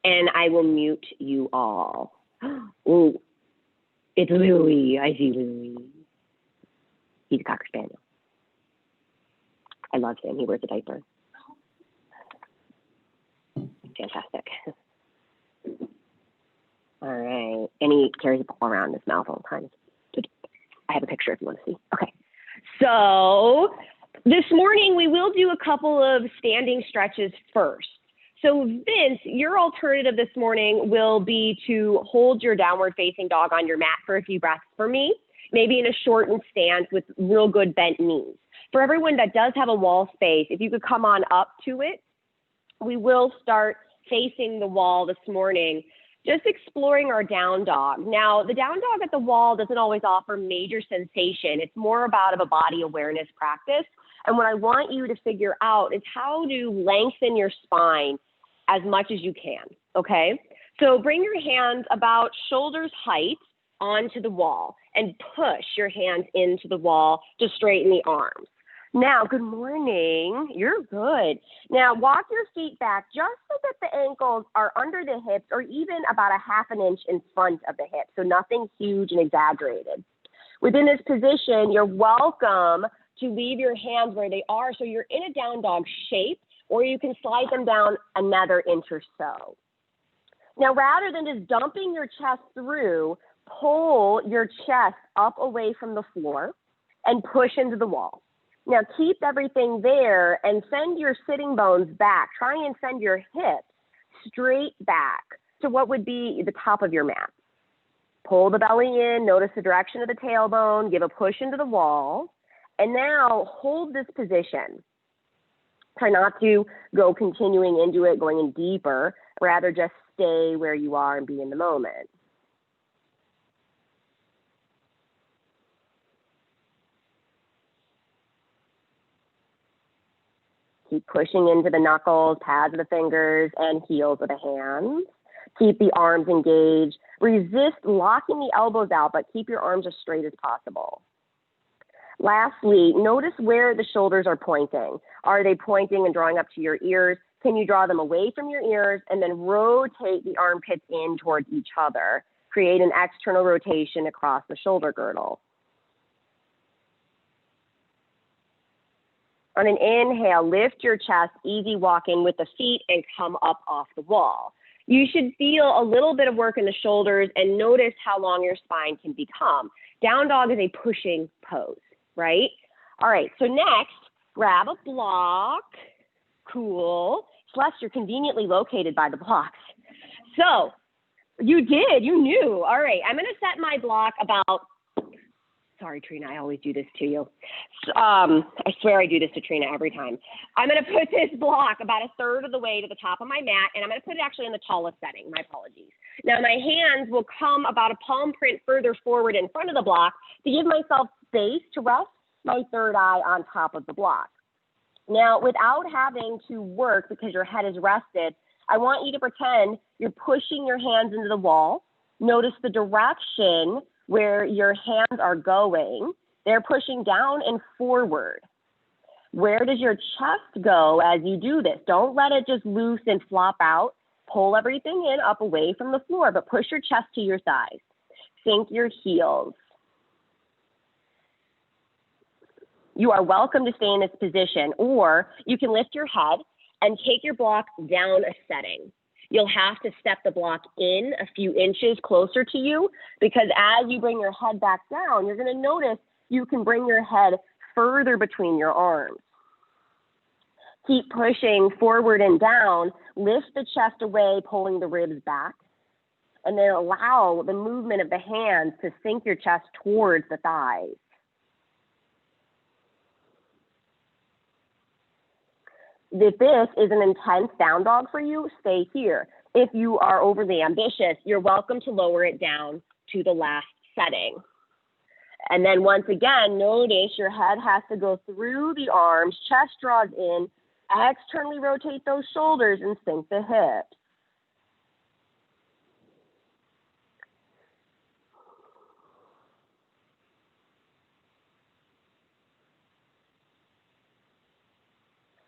and I will mute you all. Ooh, it's Louie. I see Louie. He's a Cocker Spaniel. I love him. He wears a diaper. Fantastic. All right. And he carries a ball around in his mouth all the time. I have a picture if you want to see. Okay. So this morning we will do a couple of standing stretches first. So Vince, your alternative this morning will be to hold your downward facing dog on your mat for a few breaths for me, maybe in a shortened stance with real good bent knees. For everyone that does have a wall space, if you could come on up to it, we will start facing the wall this morning, just exploring our down dog. Now, the down dog at the wall doesn't always offer major sensation. It's more about a body awareness practice. And what I want you to figure out is how to lengthen your spine as much as you can, okay? So bring your hands about shoulders height onto the wall and push your hands into the wall to straighten the arms. Now, good morning. You're good. Now, walk your feet back just so that the ankles are under the hips or even about a half an inch in front of the hips, so nothing huge and exaggerated. Within this position, you're welcome to leave your hands where they are so you're in a down dog shape, or you can slide them down another inch or so. Now, rather than just dumping your chest through, pull your chest up away from the floor and push into the wall. Now, keep everything there and send your sitting bones back. Try and send your hips straight back to what would be the top of your mat. Pull the belly in, notice the direction of the tailbone, give a push into the wall, and now hold this position. Try not to go continuing into it, going in deeper, rather just stay where you are and be in the moment. Keep pushing into the knuckles, pads of the fingers, and heels of the hands. Keep the arms engaged. Resist locking the elbows out, but keep your arms as straight as possible. Lastly, notice where the shoulders are pointing. Are they pointing and drawing up to your ears? Can you draw them away from your ears and then rotate the armpits in towards each other? Create an external rotation across the shoulder girdle. On an inhale, lift your chest, easy walk in with the feet and come up off the wall. You should feel a little bit of work in the shoulders and notice how long your spine can become. Down dog is a pushing pose, right? All right, so next, grab a block. Cool. Celeste, you're conveniently located by the blocks. So you did, you knew. All right, I'm gonna set my block about, sorry, Trina, I always do this to you. I swear I do this to Trina every time. I'm going to put this block about a third of the way to the top of my mat, and I'm going to put it actually in the tallest setting. My apologies. Now, my hands will come about a palm print further forward in front of the block to give myself space to rest my third eye on top of the block. Now, without having to work because your head is rested, I want you to pretend you're pushing your hands into the wall. Notice the direction where your hands are going. They're pushing down and forward. Where does your chest go as you do this? Don't let it just loose and flop out. Pull everything in up away from the floor, but push your chest to your thighs. Sink your heels. You are welcome to stay in this position, or you can lift your head and take your block down a setting. You'll have to step the block in a few inches closer to you, because as you bring your head back down, you're going to notice you can bring your head further between your arms. Keep pushing forward and down. Lift the chest away, pulling the ribs back, and then allow the movement of the hands to sink your chest towards the thighs. If this is an intense down dog for you, stay here. If you are overly ambitious, you're welcome to lower it down to the last setting. And then once again, notice your head has to go through the arms, chest draws in, externally rotate those shoulders and sink the hips.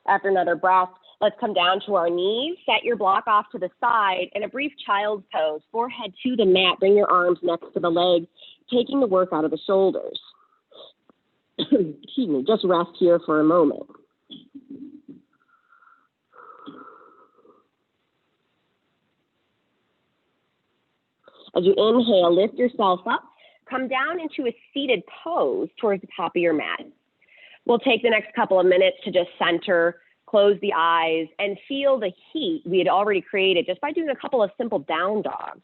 After another breath, let's come down to our knees. Set your block off to the side and a brief child's pose. Forehead to the mat. Bring your arms next to the legs, taking the work out of the shoulders. Excuse me, just rest here for a moment. As you inhale, lift yourself up. Come down into a seated pose towards the top of your mat. We'll take the next couple of minutes to just center, close the eyes, and feel the heat we had already created just by doing a couple of simple down dogs.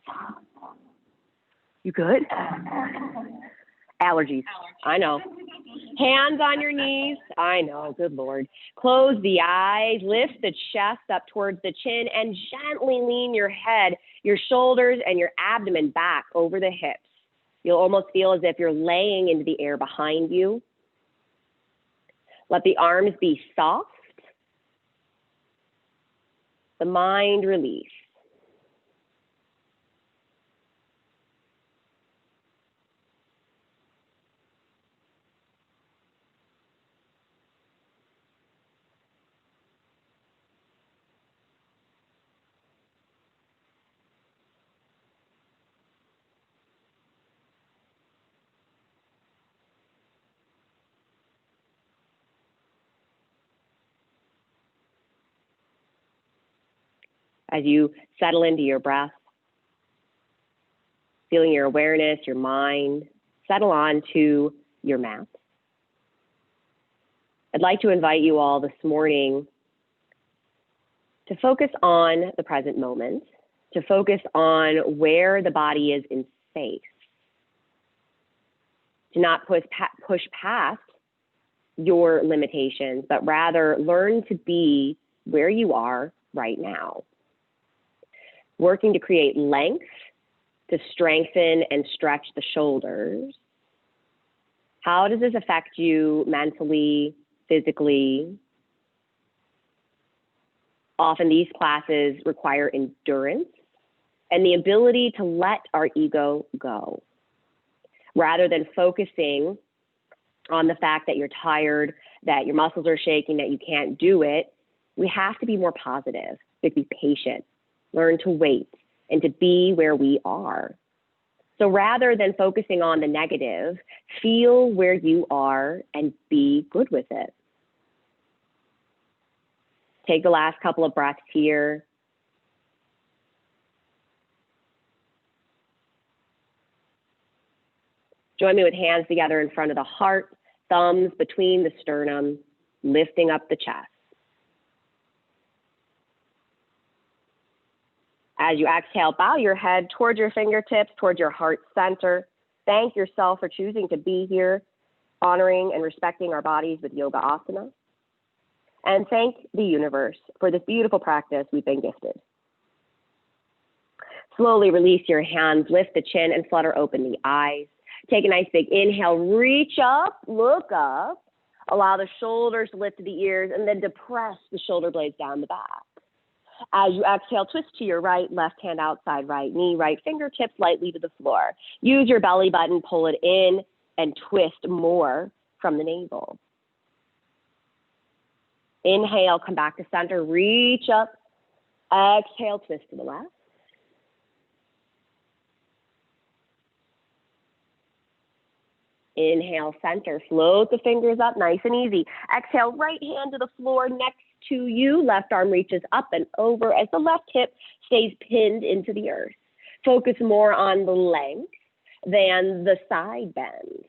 You good? Allergies. I know. Hands on your knees. I know. Good Lord. Close the eyes. Lift the chest up towards the chin and gently lean your head, your shoulders, and your abdomen back over the hips. You'll almost feel as if you're laying into the air behind you. Let the arms be soft. The mind release. As you settle into your breath, feeling your awareness, your mind, settle on to your mat. I'd like to invite you all this morning to focus on the present moment, to focus on where the body is in space, to not push past your limitations, but rather learn to be where you are right now. Working to create length, to strengthen and stretch the shoulders. How does this affect you mentally, physically? Often these classes require endurance and the ability to let our ego go. Rather than focusing on the fact that you're tired, that your muscles are shaking, that you can't do it, we have to be more positive, to be patient. Learn to wait and to be where we are. So rather than focusing on the negative, feel where you are and be good with it. Take the last couple of breaths here. Join me with hands together in front of the heart, thumbs between the sternum, lifting up the chest. As you exhale, bow your head towards your fingertips, towards your heart center. Thank yourself for choosing to be here, honoring and respecting our bodies with yoga asana. And thank the universe for this beautiful practice we've been gifted. Slowly release your hands, lift the chin, and flutter open the eyes. Take a nice big inhale, reach up, look up. Allow the shoulders to lift to the ears, and then depress the shoulder blades down the back. As you exhale, twist to your right, left hand outside right knee, right fingertips lightly to the floor. Use your belly button, pull it in, and twist more from the navel. Inhale, come back to center, reach up. Exhale, twist to the left. Inhale, center, float the fingers up, nice and easy. Exhale, right hand to the floor next to you. Left arm reaches up and over as the left hip stays pinned into the earth. Focus more on the length than the side bend.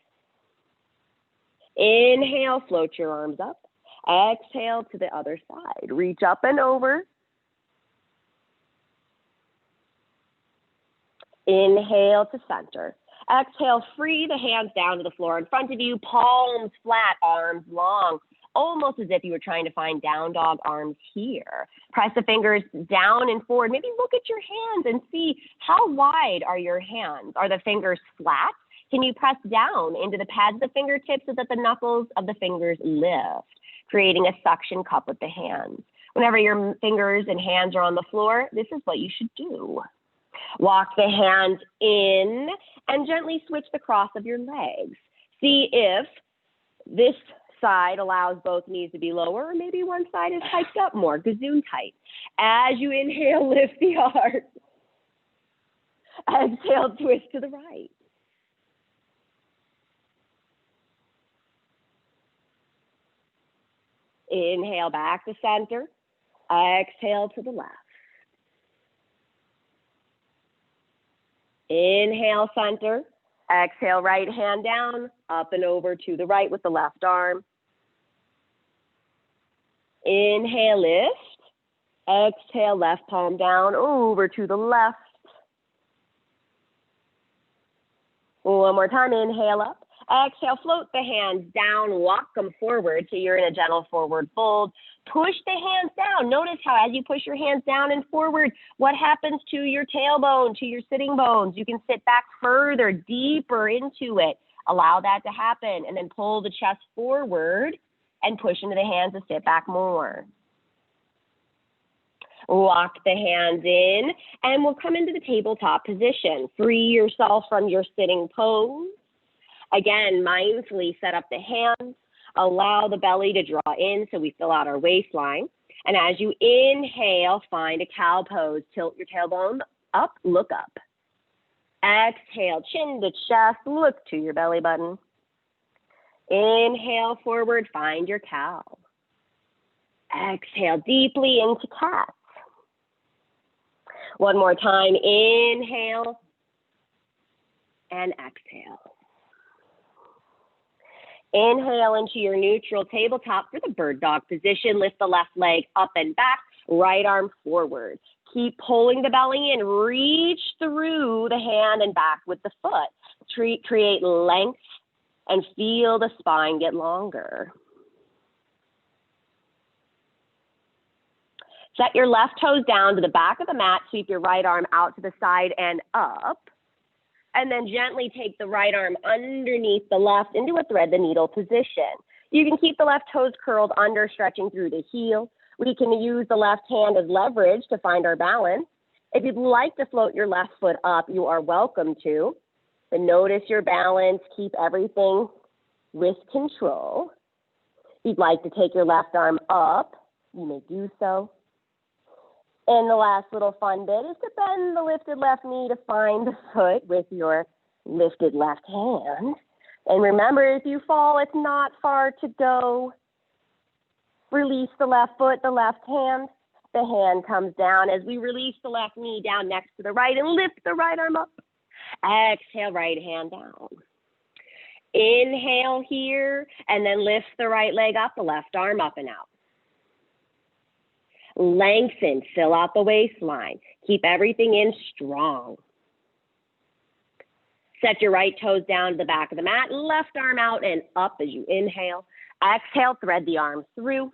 Inhale, float your arms up. Exhale to the other side. Reach up and over. Inhale to center. Exhale, free the hands down to the floor in front of you, palms flat, arms long, almost as if you were trying to find down dog arms here. Press the fingers down and forward. Maybe look at your hands and see how wide are your hands. Are the fingers flat? Can you press down into the pads of the fingertips so that the knuckles of the fingers lift, creating a suction cup with the hands? Whenever your fingers and hands are on the floor, this is what you should do. Walk the hands in and gently switch the cross of your legs. See if this side allows both knees to be lower, or maybe one side is hiked up more, gazoon tight. As you inhale, lift the arm. Exhale, twist to the right. Inhale back to center. Exhale to the left. Inhale, center. Exhale, right hand down, up and over to the right with the left arm. Inhale, lift. Exhale, left palm down, over to the left. One more time, inhale up. Exhale, float the hands down, walk them forward so you're in a gentle forward fold. Push the hands down. Notice how as you push your hands down and forward, what happens to your tailbone, to your sitting bones? You can sit back further, deeper into it. Allow that to happen, and then pull the chest forward and push into the hands to sit back more. Lock the hands in, and we'll come into the tabletop position. Free yourself from your sitting pose. Again, mindfully set up the hands. Allow the belly to draw in so we fill out our waistline. And as you inhale, find a cow pose. Tilt your tailbone up, look up. Exhale, chin to chest, look to your belly button. Inhale forward, find your cow. Exhale deeply into cat. One more time, inhale and exhale. Inhale into your neutral tabletop for the bird dog position. Lift the left leg up and back, right arm forward. Keep pulling the belly in. Reach through the hand and back with the foot. Create length and feel the spine get longer. Set your left toes down to the back of the mat. Sweep your right arm out to the side and up. And then gently take the right arm underneath the left into a thread the needle position. You can keep the left toes curled under, stretching through the heel. We can use the left hand as leverage to find our balance. If you'd like to float your left foot up, you are welcome to. But notice your balance. Keep everything with control. If you'd like to take your left arm up, you may do so. And the last little fun bit is to bend the lifted left knee to find the foot with your lifted left hand. And remember, if you fall, it's not far to go. Release the left foot, the left hand. The hand comes down as we release the left knee down next to the right and lift the right arm up. Exhale, right hand down. Inhale here, and then lift the right leg up, the left arm up and out. Lengthen, fill out the waistline. Keep everything in strong. Set your right toes down to the back of the mat, left arm out and up as you inhale. Exhale, thread the arms through.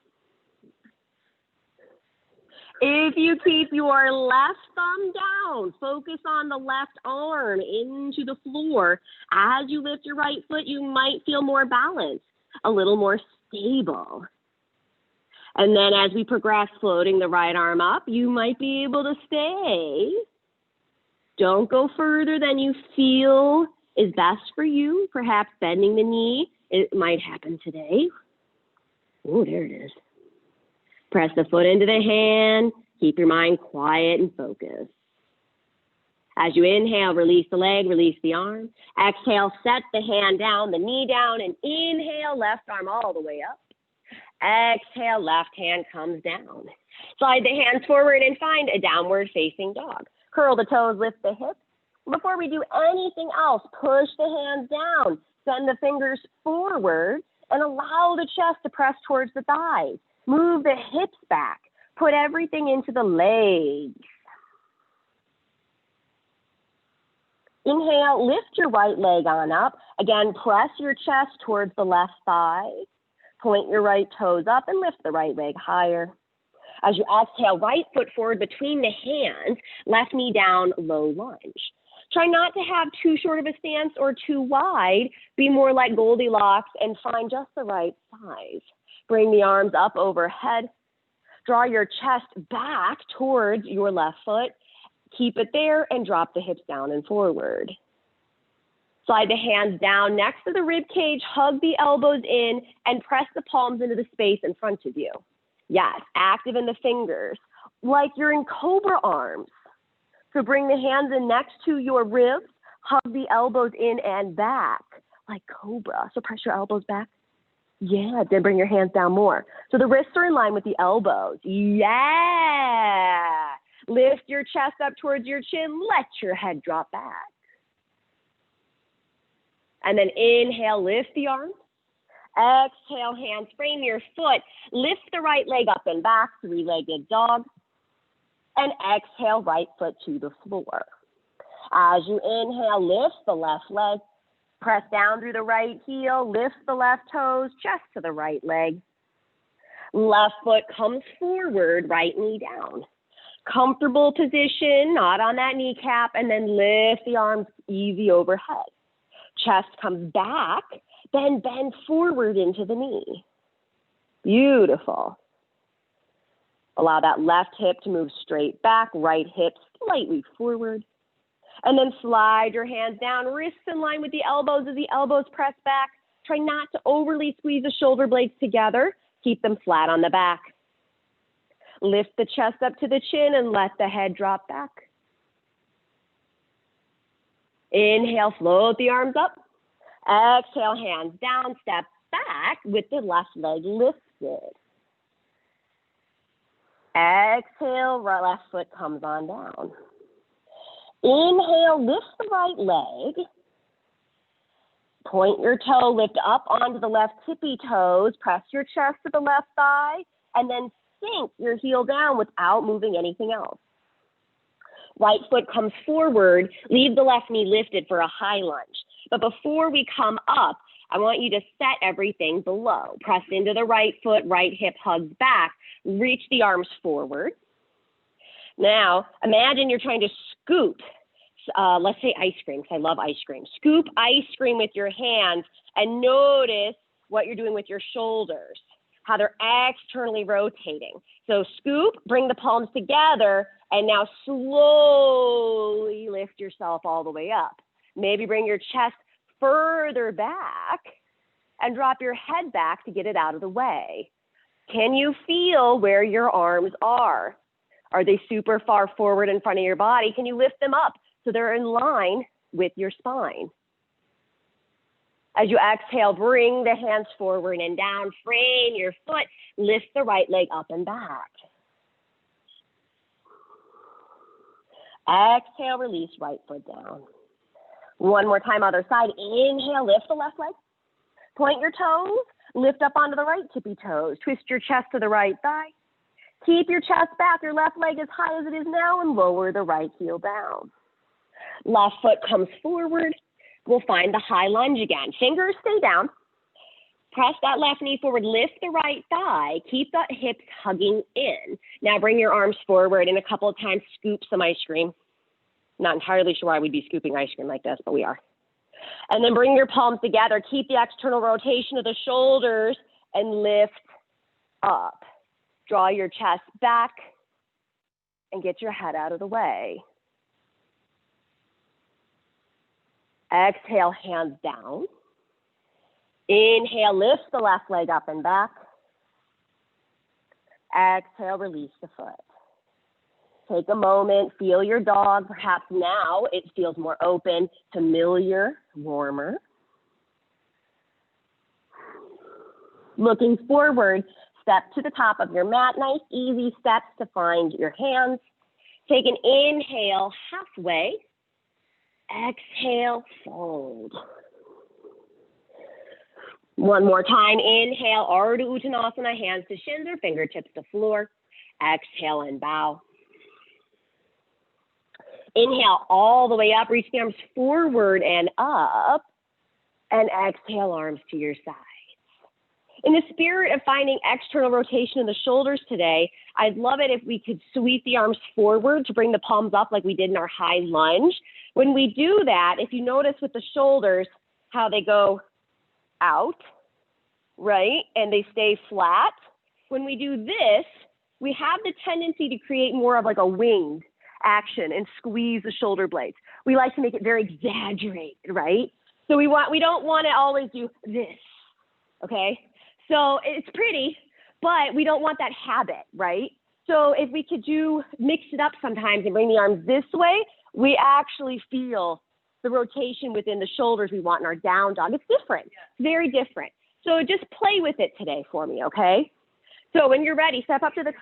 If you keep your left thumb down, focus on the left arm into the floor. As you lift your right foot, you might feel more balanced, a little more stable. And then as we progress, floating the right arm up, you might be able to stay. Don't go further than you feel is best for you. Perhaps bending the knee, it might happen today. Oh, there it is. Press the foot into the hand. Keep your mind quiet and focused. As you inhale, release the leg, release the arm. Exhale, set the hand down, the knee down, and inhale, left arm all the way up. Exhale, left hand comes down. Slide the hands forward and find a downward facing dog. Curl the toes, lift the hips. Before we do anything else, push the hands down. Send the fingers forward and allow the chest to press towards the thighs. Move the hips back. Put everything into the legs. Inhale, lift your right leg on up. Again, press your chest towards the left thigh. Point your right toes up and lift the right leg higher. As you exhale, right foot forward between the hands, left knee down, low lunge. Try not to have too short of a stance or too wide. Be more like Goldilocks and find just the right size. Bring the arms up overhead. Draw your chest back towards your left foot. Keep it there and drop the hips down and forward. Slide the hands down next to the rib cage, hug the elbows in, and press the palms into the space in front of you. Yes, active in the fingers, like you're in cobra arms. So bring the hands in next to your ribs, hug the elbows in and back, like cobra. So press your elbows back. Yeah, then bring your hands down more. So the wrists are in line with the elbows. Yeah. Lift your chest up towards your chin. Let your head drop back. And then inhale, lift the arms. Exhale, hands frame your foot. Lift the right leg up and back, three-legged dog. And exhale, right foot to the floor. As you inhale, lift the left leg. Press down through the right heel. Lift the left toes, chest to the right leg. Left foot comes forward, right knee down. Comfortable position, not on that kneecap, and then lift the arms easy overhead. Chest comes back, then bend forward into the knee. Beautiful. Allow that left hip to move straight back, right hip slightly forward. And then slide your hands down, wrists in line with the elbows as the elbows press back. Try not to overly squeeze the shoulder blades together. Keep them flat on the back. Lift the chest up to the chin and let the head drop back. Inhale, float the arms up. Exhale, hands down, step back with the left leg lifted. Exhale, right left foot comes on down. Inhale, lift the right leg. Point your toe, lift up onto the left tippy toes. Press your chest to the left thigh, and then sink your heel down without moving anything else. Right foot comes forward. Leave the left knee lifted for a high lunge. But before we come up, I want you to set everything below. Press into the right foot, right hip hugs back. Reach the arms forward. Now, imagine you're trying to scoop, let's say ice cream, because I love ice cream. Scoop ice cream with your hands and notice what you're doing with your shoulders, how they're externally rotating. So scoop, bring the palms together, and now slowly lift yourself all the way up. Maybe bring your chest further back and drop your head back to get it out of the way. Can you feel where your arms are? Are they super far forward in front of your body? Can you lift them up so they're in line with your spine? As you exhale, bring the hands forward and down. Frame your foot. Lift the right leg up and back. Exhale, release right foot down. One more time, other side. Inhale, lift the left leg. Point your toes. Lift up onto the right tippy toes. Twist your chest to the right thigh. Keep your chest back, your left leg as high as it is now, and lower the right heel down. Left foot comes forward. We'll find the high lunge again. Fingers stay down. Press that left knee forward. Lift the right thigh. Keep the hips hugging in. Now bring your arms forward and a couple of times scoop some ice cream. Not entirely sure why we'd be scooping ice cream like this, but we are. And then bring your palms together. Keep the external rotation of the shoulders and lift up. Draw your chest back and get your head out of the way. Exhale, hands down. Inhale, lift the left leg up and back. Exhale, release the foot. Take a moment, feel your dog. Perhaps now it feels more open, familiar, warmer. Looking forward, step to the top of your mat. Nice, easy steps to find your hands. Take an inhale halfway. Exhale, fold. One more time. Inhale, Ardha Uttanasana, hands to shins or fingertips to floor. Exhale and bow. Inhale all the way up, reach the arms forward and up, and exhale, arms to your sides. In the spirit of finding external rotation in the shoulders today, I'd love it if we could sweep the arms forward to bring the palms up like we did in our high lunge. When we do that, if you notice with the shoulders, how they go out, right, and they stay flat. When we do this, we have the tendency to create more of like a winged action and squeeze the shoulder blades. We like to make it very exaggerated, right? So we don't want to always do this, okay? So it's pretty, but we don't want that habit, right? So if we could mix it up sometimes and bring the arms this way, we actually feel the rotation within the shoulders we want in our down dog. It's different, very different. So just play with it today for me, okay? So when you're ready, step up to the,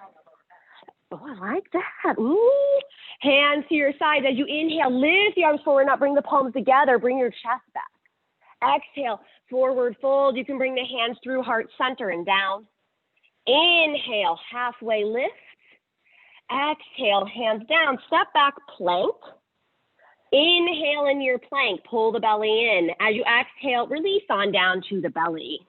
oh, I like that. Ooh. Hands to your sides. As you inhale, lift the arms forward, not bring the palms together, bring your chest back. Exhale, forward fold. You can bring the hands through heart center and down. Inhale, halfway lift. Exhale, hands down, step back, plank. Inhale in your plank, pull the belly in. As you exhale, release on down to the belly.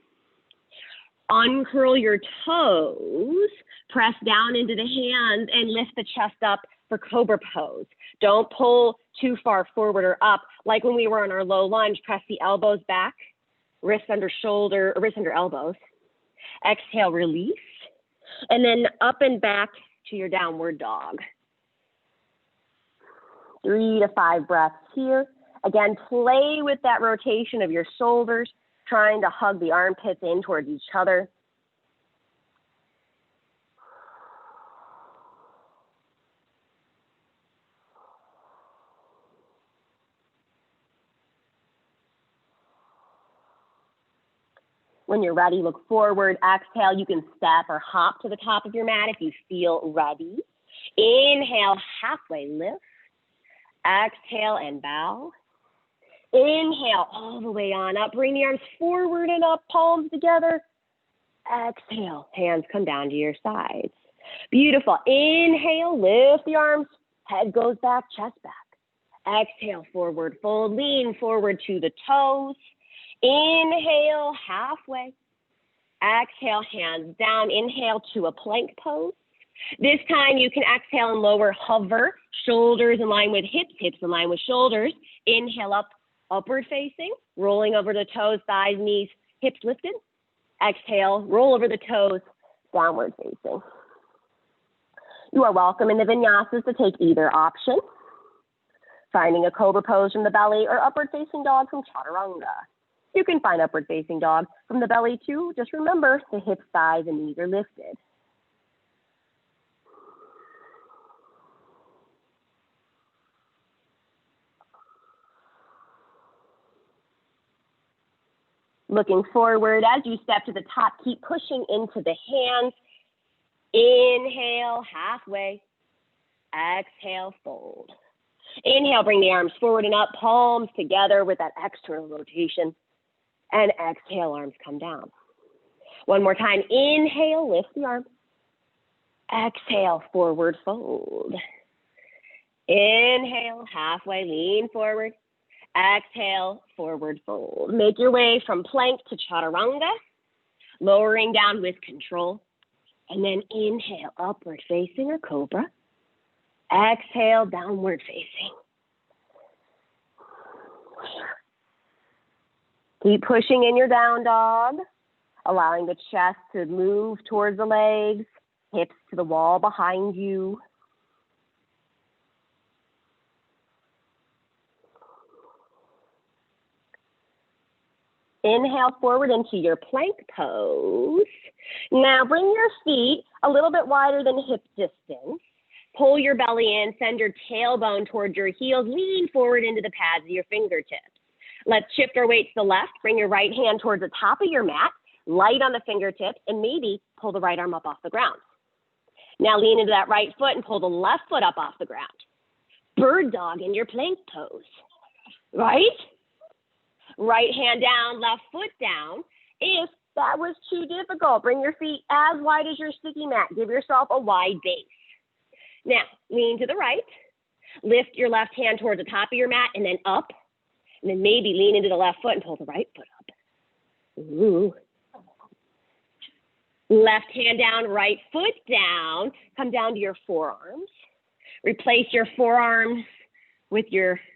Uncurl your toes, press down into the hands and lift the chest up for cobra pose. Don't pull too far forward or up. Like when we were on our low lunge, press the elbows back, wrist under shoulder, wrist under elbows. Exhale, release. And then up and back to your downward dog. 3 to 5 breaths here. Again, play with that rotation of your shoulders, trying to hug the armpits in towards each other. When you're ready, look forward, exhale. You can step or hop to the top of your mat if you feel ready. Inhale, halfway lift. Exhale and bow. Inhale all the way on up. Bring the arms forward and up, palms together. Exhale, hands come down to your sides. Beautiful. Inhale, lift the arms. Head goes back, chest back. Exhale, forward fold. Lean forward to the toes. Inhale, halfway. Exhale, hands down. Inhale to a plank pose. This time you can exhale and lower, hover, shoulders in line with hips, hips in line with shoulders. Inhale up, upward facing, rolling over the toes, thighs, knees, hips lifted. Exhale, roll over the toes, downward facing. You are welcome in the vinyasas to take either option, finding a cobra pose from the belly or upward facing dog from chaturanga. You can find upward facing dog from the belly too. Just remember the hips, thighs, and knees are lifted. Looking forward, as you step to the top, keep pushing into the hands. Inhale, halfway. Exhale, fold. Inhale, bring the arms forward and up, palms together with that external rotation. And exhale, arms come down. One more time. Inhale, lift the arms. Exhale, forward fold. Inhale, halfway, lean forward. Exhale, forward fold. Make your way from plank to chaturanga, lowering down with control. And then inhale, upward facing or cobra. Exhale, downward facing. Keep pushing in your down dog, allowing the chest to move towards the legs, hips to the wall behind you. Inhale forward into your plank pose. Now bring your feet a little bit wider than hip distance. Pull your belly in, send your tailbone towards your heels, lean forward into the pads of your fingertips. Let's shift our weight to the left. Bring your right hand towards the top of your mat, light on the fingertips, and maybe pull the right arm up off the ground. Now lean into that right foot and pull the left foot up off the ground. Bird dog in your plank pose, right? Right hand down, left foot down. If that was too difficult, bring your feet as wide as your sticky mat. Give yourself a wide base. Now, lean to the right. Lift your left hand towards the top of your mat and then up. And then maybe lean into the left foot and pull the right foot up. Ooh. Left hand down, right foot down. Come down to your forearms. Replace your forearms with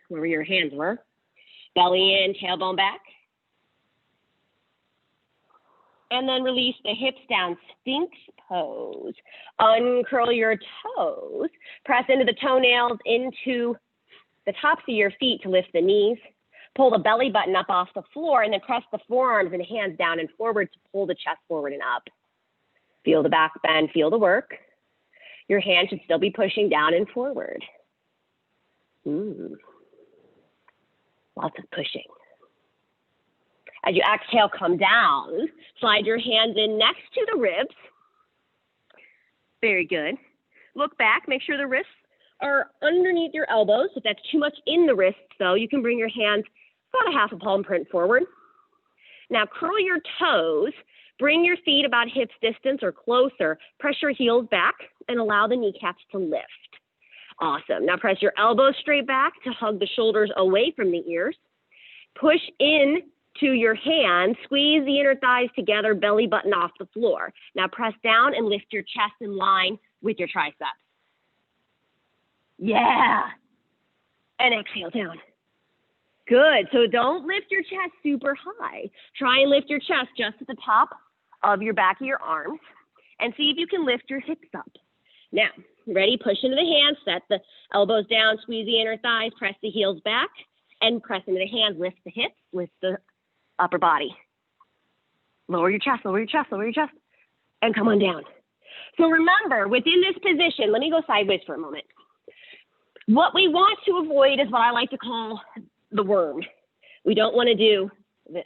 where your hands were. Belly in, tailbone back. And then release the hips down, Sphinx pose. Uncurl your toes. Press into the toenails, into the tops of your feet to lift the knees. Pull the belly button up off the floor and then press the forearms and hands down and forward to pull the chest forward and up. Feel the back bend, feel the work. Your hand should still be pushing down and forward. Lots of pushing. As you exhale, come down. Slide your hands in next to the ribs. Very good. Look back, make sure the wrists are underneath your elbows. If that's too much in the wrists, though, you can bring your hands about a half a palm print forward. Now curl your toes. Bring your feet about hips distance or closer. Press your heels back and allow the kneecaps to lift. Awesome. Now press your elbows straight back to hug the shoulders away from the ears. Push in to your hands. Squeeze the inner thighs together, belly button off the floor. Now press down and lift your chest in line with your triceps. Yeah. And exhale down. Good. So don't lift your chest super high. Try and lift your chest just at the top of your back of your arms and see if you can lift your hips up. Now, ready? Push into the hands, set the elbows down, squeeze the inner thighs, press the heels back, and press into the hands, lift the hips, lift the upper body. Lower your chest, lower your chest, lower your chest, and come on down. So remember, within this position, let me go sideways for a moment. What we want to avoid is what I like to call the worm. We don't want to do this,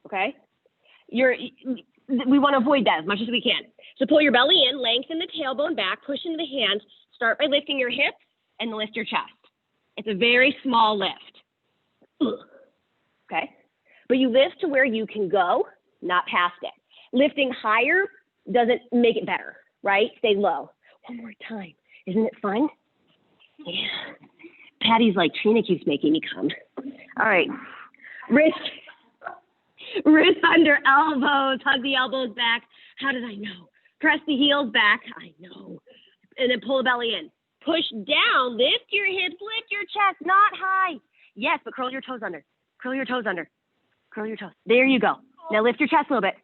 okay? We want to avoid that as much as we can. So pull your belly in, lengthen the tailbone back, push into the hands, start by lifting your hips and lift your chest. It's a very small lift, okay? But you lift to where you can go, not past it. Lifting higher doesn't make it better, right? Stay low. One more time. Isn't it fun? Yeah. Patty's like, Trina keeps making me come. All right. Wrist under elbows. Hug the elbows back. How did I know? Press the heels back. I know. And then pull the belly in. Push down. Lift your hips. Lift your chest. Not high. Yes, but curl your toes under. Curl your toes under. Curl your toes. There you go. Now lift your chest a little bit.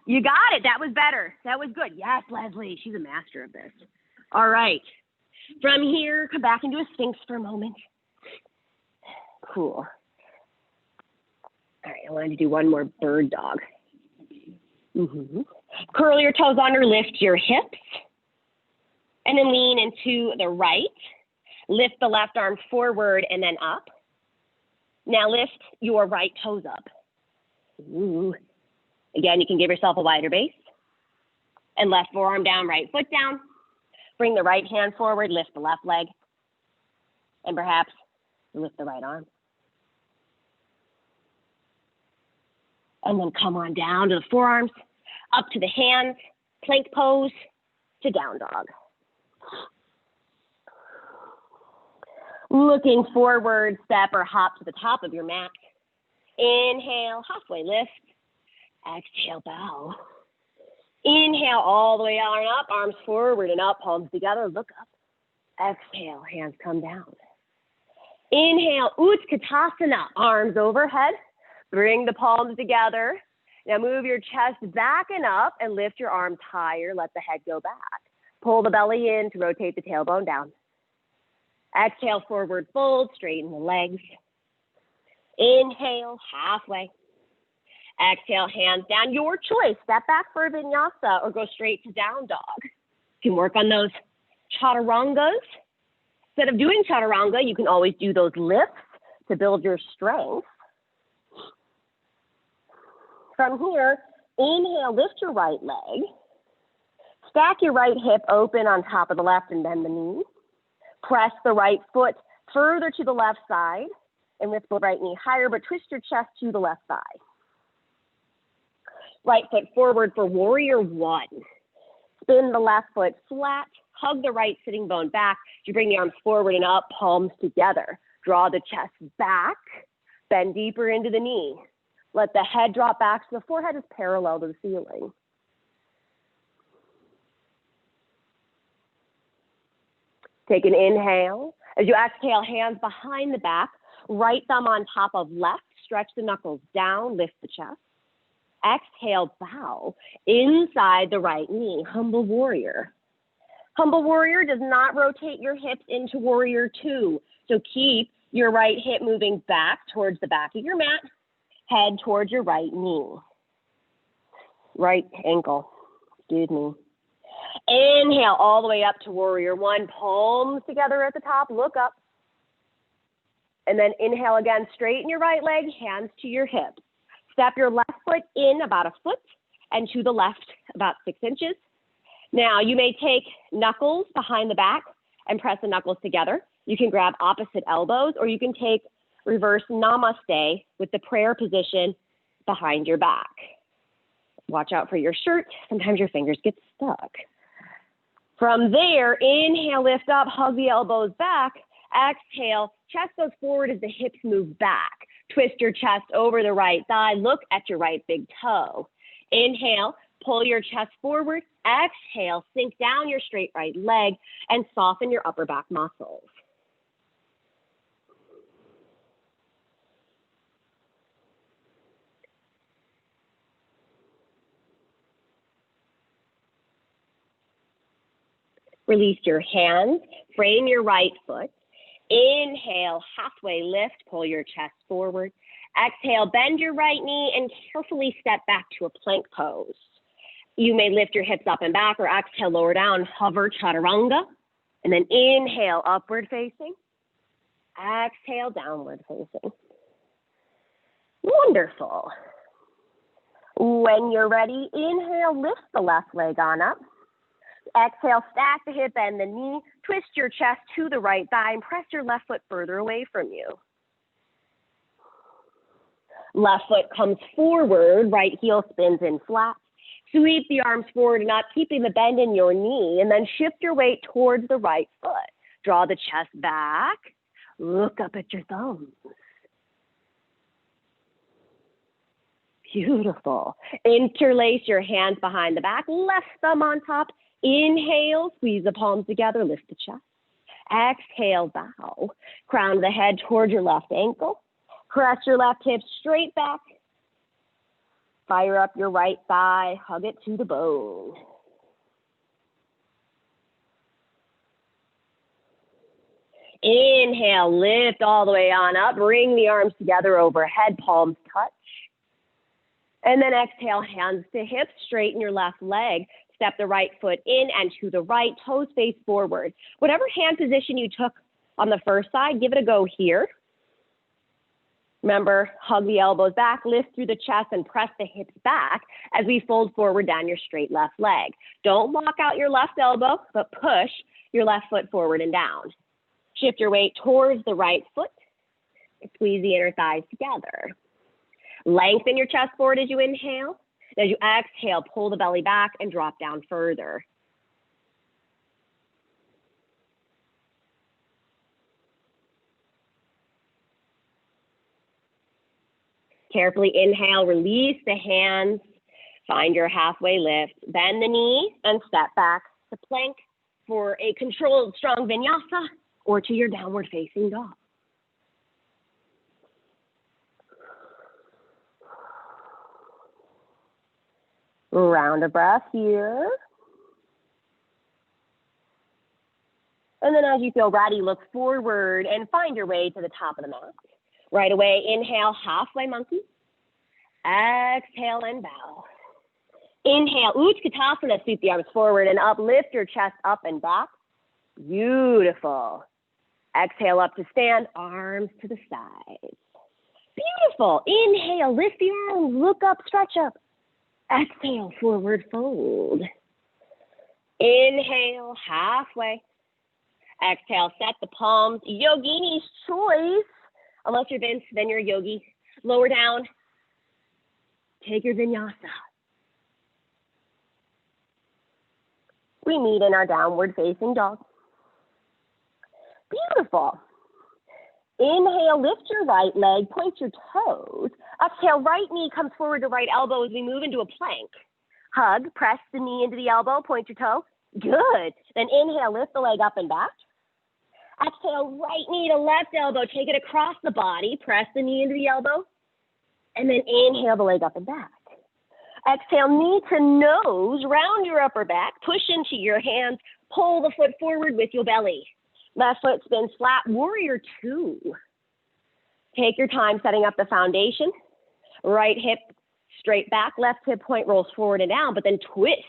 You got it. That was better. That was good. Yes, Leslie. She's a master of this. All right. From here, come back into a Sphinx for a moment. Cool. All right, I wanted to do one more bird dog. Curl your toes under, lift your hips, and then lean into the right. Lift the left arm forward and then up. Now lift your right toes up. Ooh. Again, you can give yourself a wider base. And left forearm down, right foot down. Bring the right hand forward, lift the left leg, and perhaps lift the right arm. And then come on down to the forearms, up to the hands, plank pose to down dog. Looking forward, step or hop to the top of your mat. Inhale, halfway lift. Exhale, bow. Inhale all the way down and up, arms forward and up, palms together, look up. Exhale, hands come down. Inhale, Utkatasana, arms overhead. Bring the palms together. Now move your chest back and up and lift your arms higher. Let the head go back. Pull the belly in to rotate the tailbone down. Exhale, forward fold, straighten the legs. Inhale, halfway. Exhale, hands down. Your choice. Step back for a vinyasa or go straight to down dog. You can work on those chaturangas. Instead of doing chaturanga, you can always do those lifts to build your strength. From here, inhale, lift your right leg. Stack your right hip open on top of the left and bend the knee. Press the right foot further to the left side and lift the right knee higher, but twist your chest to the left thigh. Right foot forward for warrior one. Spin the left foot flat. Hug the right sitting bone back. You bring the arms forward and up, palms together. Draw the chest back. Bend deeper into the knee. Let the head drop back so the forehead is parallel to the ceiling. Take an inhale. As you exhale, hands behind the back. Right thumb on top of left. Stretch the knuckles down. Lift the chest. Exhale, bow inside the right knee, humble warrior. Humble warrior does not rotate your hips into warrior two. So keep Your right hip moving back towards the back of your mat. Head towards your right knee. Right ankle, excuse me. Inhale all the way up to warrior one. Palms together at the top. Look up. And then inhale again. Straighten your right leg. Hands to your hips. Step your left foot in about a foot and to the left about 6 inches. Now you may take knuckles behind the back and press the knuckles together. You can grab opposite elbows, or you can take reverse namaste with the prayer position behind your back. Watch out for your shirt. Sometimes your fingers get stuck. From there, inhale, lift up, hug the elbows back. Exhale, chest goes forward as the hips move back. Twist your chest over the right thigh. Look at your right big toe. Inhale, pull your chest forward. Exhale, sink down your straight right leg and soften your upper back muscles. Release your hands, frame your right foot. Inhale, halfway lift, pull your chest forward. Exhale, bend your right knee and carefully step back to a plank pose. You may lift your hips up and back, or exhale, lower down, hover chaturanga. And then inhale, upward facing. Exhale, downward facing. Wonderful. When you're ready, inhale, lift the left leg on up. Exhale, stack the hip and the knee. Twist your chest to the right thigh and press your left foot further away from you. Left foot comes forward, right heel spins in flat. Sweep the arms forward and up, keeping the bend in your knee, and then shift your weight towards the right foot. Draw the chest back. Look up at your thumbs. Beautiful. Interlace your hands behind the back, left thumb on top. Inhale, squeeze the palms together, lift the chest. Exhale, bow. Crown the head towards your left ankle. Press your left hip straight back. Fire up your right thigh, hug it to the bone. Inhale, lift all the way on up. Bring the arms together overhead, palms touch. And then exhale, hands to hips, straighten your left leg. Step the right foot in and to the right, toes face forward. Whatever hand position you took on the first side, give it a go here. Remember, hug the elbows back, lift through the chest, and press the hips back as we fold forward down your straight left leg. Don't lock out your left elbow, but push your left foot forward and down. Shift your weight towards the right foot and squeeze the inner thighs together. Lengthen your chest forward as you inhale. As you exhale, pull the belly back and drop down further. Carefully inhale, release the hands, find your halfway lift, bend the knee and step back to plank for a controlled strong vinyasa or to your downward facing dog. Round of breath here. And then as you feel ready, look forward and find your way to the top of the mat. Right away, inhale, halfway monkey. Exhale and bow. Inhale, Utkatasana, sweep the arms forward and up. Lift your chest up and back. Beautiful. Exhale up to stand, arms to the sides. Beautiful. Inhale, lift the arms, look up, stretch up. Exhale, forward fold. Inhale, halfway. Exhale, set the palms. Yogini's choice. Unless you're Vince, then you're a yogi. Lower down. Take your vinyasa. We meet in our downward facing dog. Beautiful. Inhale, lift your right leg, point your toes. Exhale, right knee comes forward to right elbow as we move into a plank. Hug, press the knee into the elbow, point your toe. Good. Then inhale, lift the leg up and back. Exhale, right knee to left elbow, take it across the body, press the knee into the elbow. And then inhale the leg up and back. Exhale, knee to nose, round your upper back, push into your hands, pull the foot forward with your belly. Left foot spins flat, warrior two. Take your time setting up the foundation. Right hip straight back, left hip point rolls forward and down, but then twist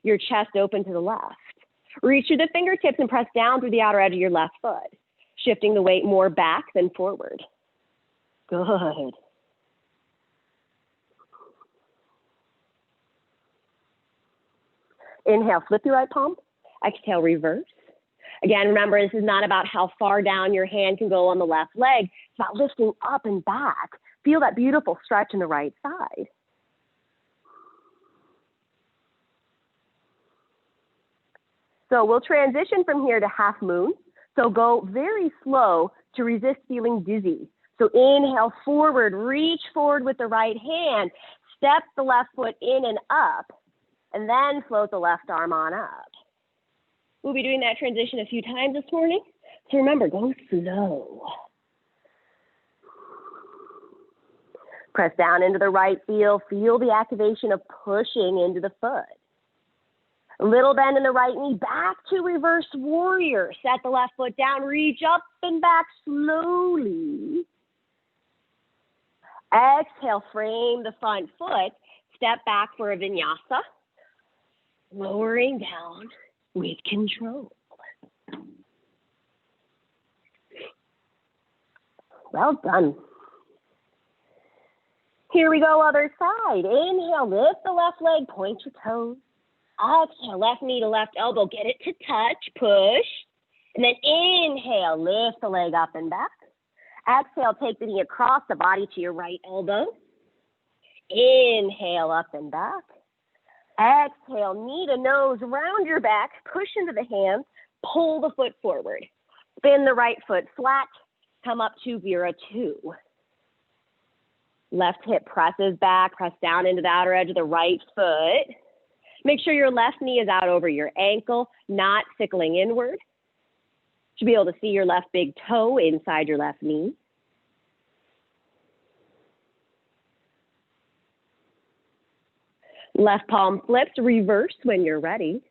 your chest open to the left. Reach through the fingertips and press down through the outer edge of your left foot, shifting the weight more back than forward. Good. Inhale, flip your right palm. Exhale, reverse. Again, remember, this is not about how far down your hand can go on the left leg. It's about lifting up and back. Feel that beautiful stretch in the right side. So we'll transition from here to half moon. So go very slow to resist feeling dizzy. So inhale forward, reach forward with the right hand, step the left foot in and up, and then float the left arm on up. We'll be doing that transition a few times this morning. So remember, go slow. Press down into the right heel. Feel the activation of pushing into the foot. A little bend in the right knee, back to reverse warrior. Set the left foot down, reach up and back slowly. Exhale, frame the front foot. Step back for a vinyasa. Lowering down with control. Well done. Here we go, other side. Inhale, lift the left leg, point your toes. Exhale, left knee to left elbow, get it to touch, push. And then inhale, lift the leg up and back. Exhale, take the knee across the body to your right elbow. Inhale, up and back. Exhale, knee to nose, round your back, push into the hands, pull the foot forward. Spin the right foot flat, come up to Vira-2. Left hip presses back, press down into the outer edge of the right foot. Make sure your left knee is out over your ankle, not sickling inward. You should be able to see your left big toe inside your left knee. Left palm flips, reverse when you're ready.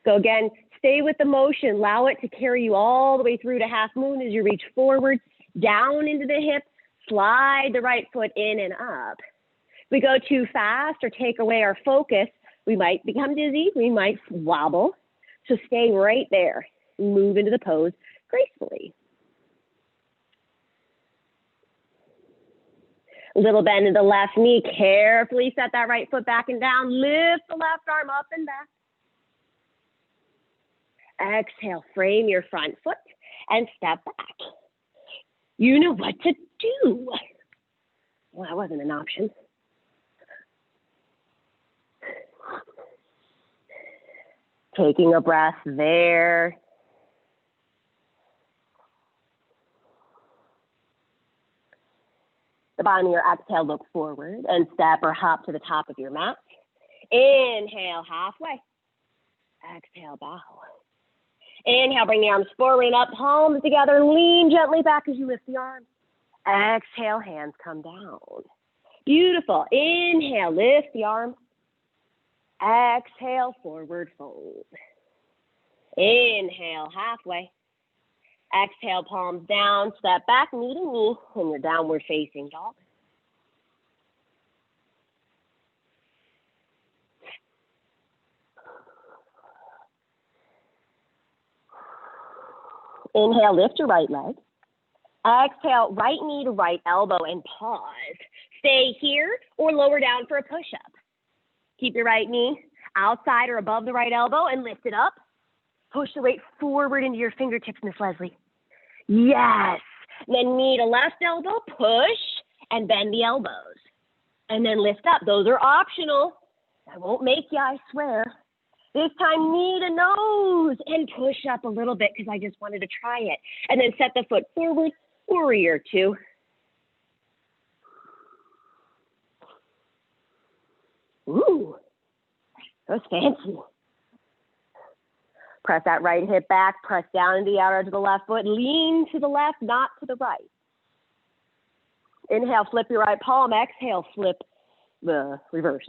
So again, stay with the motion. Allow it to carry you all the way through to half moon as you reach forward, down into the hip, slide the right foot in and up. If we go too fast or take away our focus, we might become dizzy, we might wobble. So stay right there. Move into the pose gracefully. A little bend in the left knee. Carefully set that right foot back and down. Lift the left arm up and back. Exhale, frame your front foot and step back. You know what to do. Well, that wasn't an option. Taking a breath there. The bottom of your exhale, look forward and step or hop to the top of your mat. Inhale, halfway. Exhale, bow. Inhale, bring the arms forward and up, palms together. Lean gently back as you lift the arms. Exhale, hands come down. Beautiful. Inhale, lift the arms. Exhale, forward fold. Inhale, halfway. Exhale, palms down, step back, knee to knee in your downward facing dog. Inhale, lift your right leg. Exhale, right knee to right elbow and pause. Stay here or lower down for a push-up. Keep your right knee outside or above the right elbow and lift it up. Push the weight forward into your fingertips, Miss Leslie. Yes. Then knee to left elbow, push and bend the elbows. And then lift up. Those are optional. I won't make you, I swear. This time, knee to nose and push up a little bit because I just wanted to try it. And then set the foot forward, warrior 2. Ooh, that was fancy. Press that right hip back, press down into the outer edge of the left foot, lean to the left, not to the right. Inhale, flip your right palm, exhale, flip the reverse.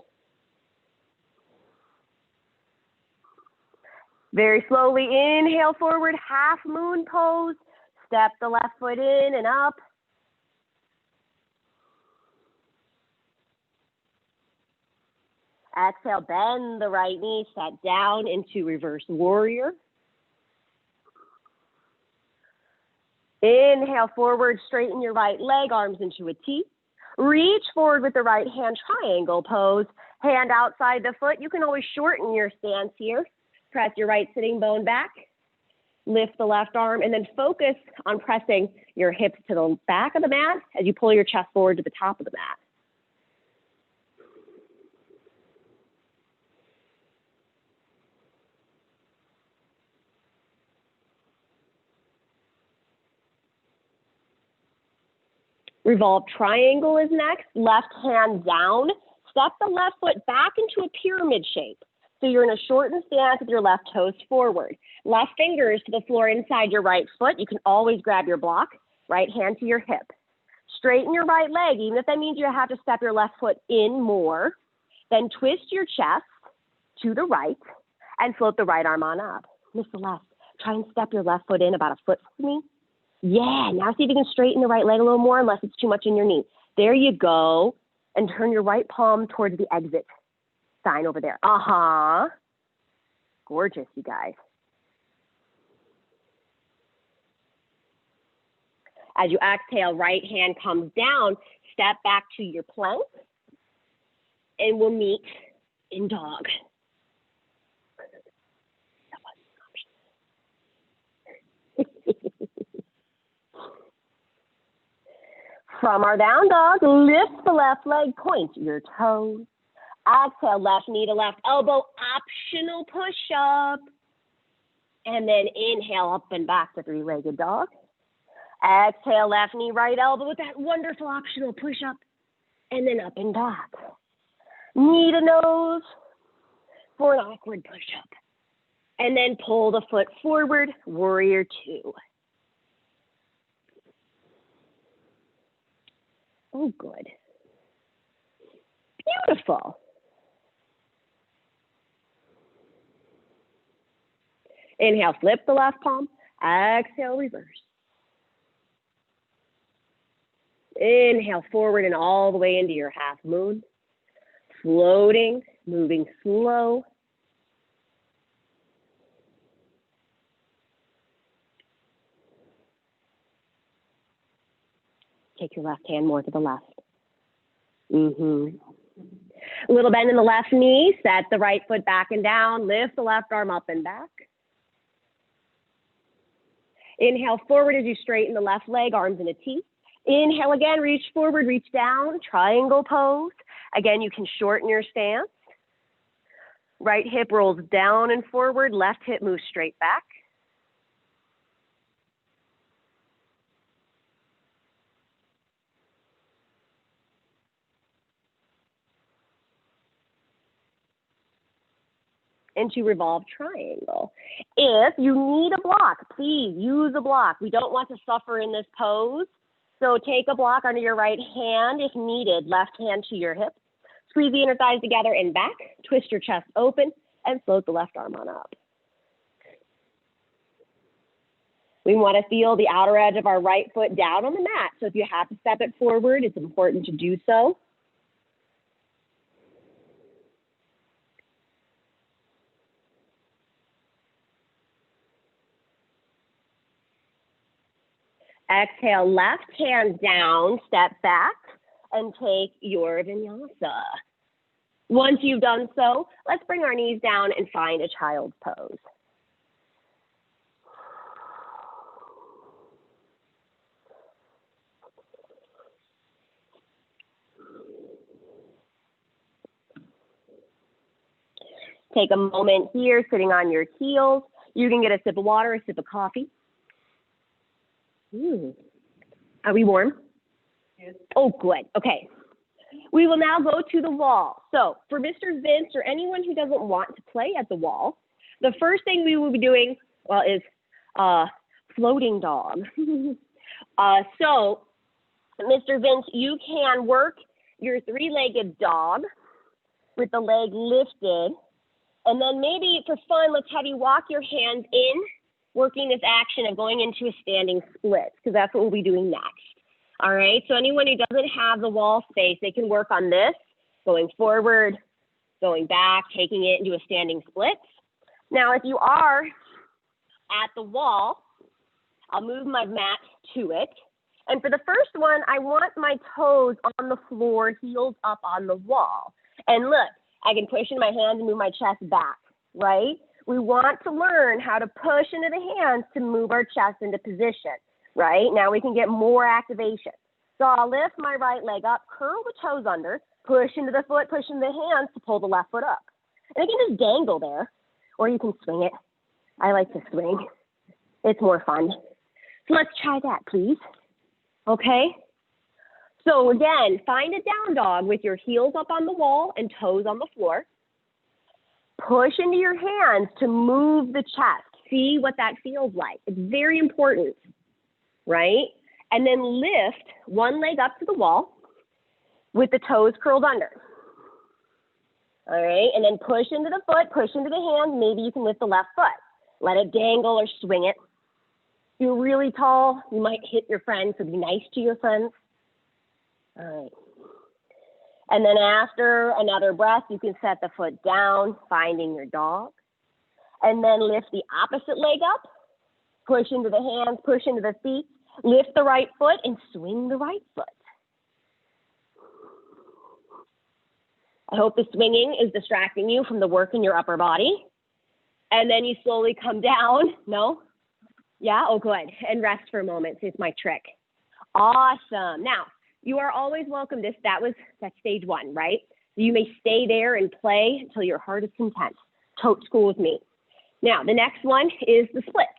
Very slowly inhale forward, half moon pose. Step the left foot in and up. Exhale, bend the right knee, set down into reverse warrior. Inhale forward, straighten your right leg, arms into a T. Reach forward with the right hand, triangle pose. Hand outside the foot. You can always shorten your stance here. Press your right sitting bone back. Lift the left arm and then focus on pressing your hips to the back of the mat as you pull your chest forward to the top of the mat. Revolve triangle is next. Left hand down. Step the left foot back into a pyramid shape. So you're in a shortened stance with your left toes forward. Left fingers to the floor inside your right foot. You can always grab your block. Right hand to your hip. Straighten your right leg, even if that means you have to step your left foot in more. Then twist your chest to the right and float the right arm on up. Miss the left. Try and step your left foot in about a foot for me. Yeah, now see if you can straighten the right leg a little more unless it's too much in your knee. There you go. And turn your right palm towards the exit sign over there. Gorgeous, you guys. As you exhale, right hand comes down. Step back to your plank. And we'll meet in dog. From our down dog, lift the left leg, point your toes. Exhale, left knee to left elbow, optional push-up. And then inhale up and back to three-legged dog. Exhale, left knee, right elbow with that wonderful optional push-up. And then up and back. Knee to nose for an awkward push-up. And then pull the foot forward, warrior two. Oh, good. Beautiful. Inhale, flip the left palm. Exhale, reverse. Inhale forward and all the way into your half moon. Floating, moving slow. Take your left hand more to the left. A little bend in the left knee. Set the right foot back and down. Lift the left arm up and back. Inhale forward as you straighten the left leg, arms in a T. Inhale again, reach forward, reach down, triangle pose. Again, you can shorten your stance. Right hip rolls down and forward, left hip moves straight back. Into revolve triangle. If you need a block, please use a block. We don't want to suffer in this pose. So take a block under your right hand if needed. Left hand to your hip. Squeeze the inner thighs together and back. Twist your chest open and float the left arm on up. We want to feel the outer edge of our right foot down on the mat. So if you have to step it forward, it's important to do so. Exhale, left hand down, step back, and take your vinyasa. Once you've done so, let's bring our knees down and find a child's pose. Take a moment here, sitting on your heels. You can get a sip of water, a sip of coffee. Are we warm? Yes. Oh, good. Okay. We will now go to the wall. So for Mr. Vince or anyone who doesn't want to play at the wall, the first thing we will be doing, well, is floating dog. So Mr. Vince, you can work your three-legged dog with the leg lifted And then maybe for fun, let's have you walk your hands in, working this action of going into a standing split, because that's what we'll be doing next. All right, so anyone who doesn't have the wall space, they can work on this, going forward, going back, taking it into a standing split. Now, if you are at the wall, I'll move my mat to it. And for the first one, I want my toes on the floor, heels up on the wall. And look, I can push in my hands and move my chest back, right? We want to learn how to push into the hands to move our chest into position, right? Now we can get more activation. So I'll lift my right leg up, curl the toes under, push into the foot, push into the hands to pull the left foot up. And it can just dangle there, or you can swing it. I like to swing. It's more fun. So let's try that, please. Okay? So again, find a down dog with your heels up on the wall and toes on the floor. Push into your hands to move the chest. See what that feels like. It's very important, right? And then lift one leg up to the wall with the toes curled under. All right, and then push into the foot, push into the hand. Maybe you can lift the left foot. Let it dangle or swing it. If you're really tall, you might hit your friends, so be nice to your friends. All right. And then after another breath, you can set the foot down, finding your dog. And then lift the opposite leg up, push into the hands, push into the feet, lift the right foot and swing the right foot. I hope the swinging is distracting you from the work in your upper body. And then you slowly come down. No? Yeah? Oh, good. And rest for a moment. It's my trick. Awesome. Now, you are always welcome. That's stage one, right? You may stay there and play until your heart is content. Totes cool with me. Now, the next one is the splits.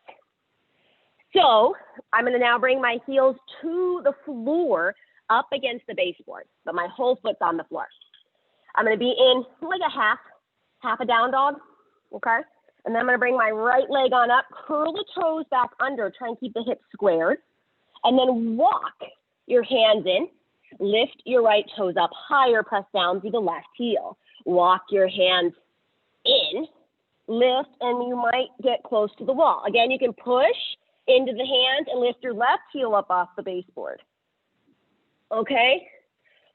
So I'm going to now bring my heels to the floor up against the baseboard, but my whole foot's on the floor. I'm going to be in like a half a down dog, okay? And then I'm going to bring my right leg on up, curl the toes back under, try and keep the hips squared, and then walk your hands in, lift your right toes up higher, press down through the left heel. Walk your hands in, lift, and you might get close to the wall. Again, you can push into the hands and lift your left heel up off the baseboard. Okay?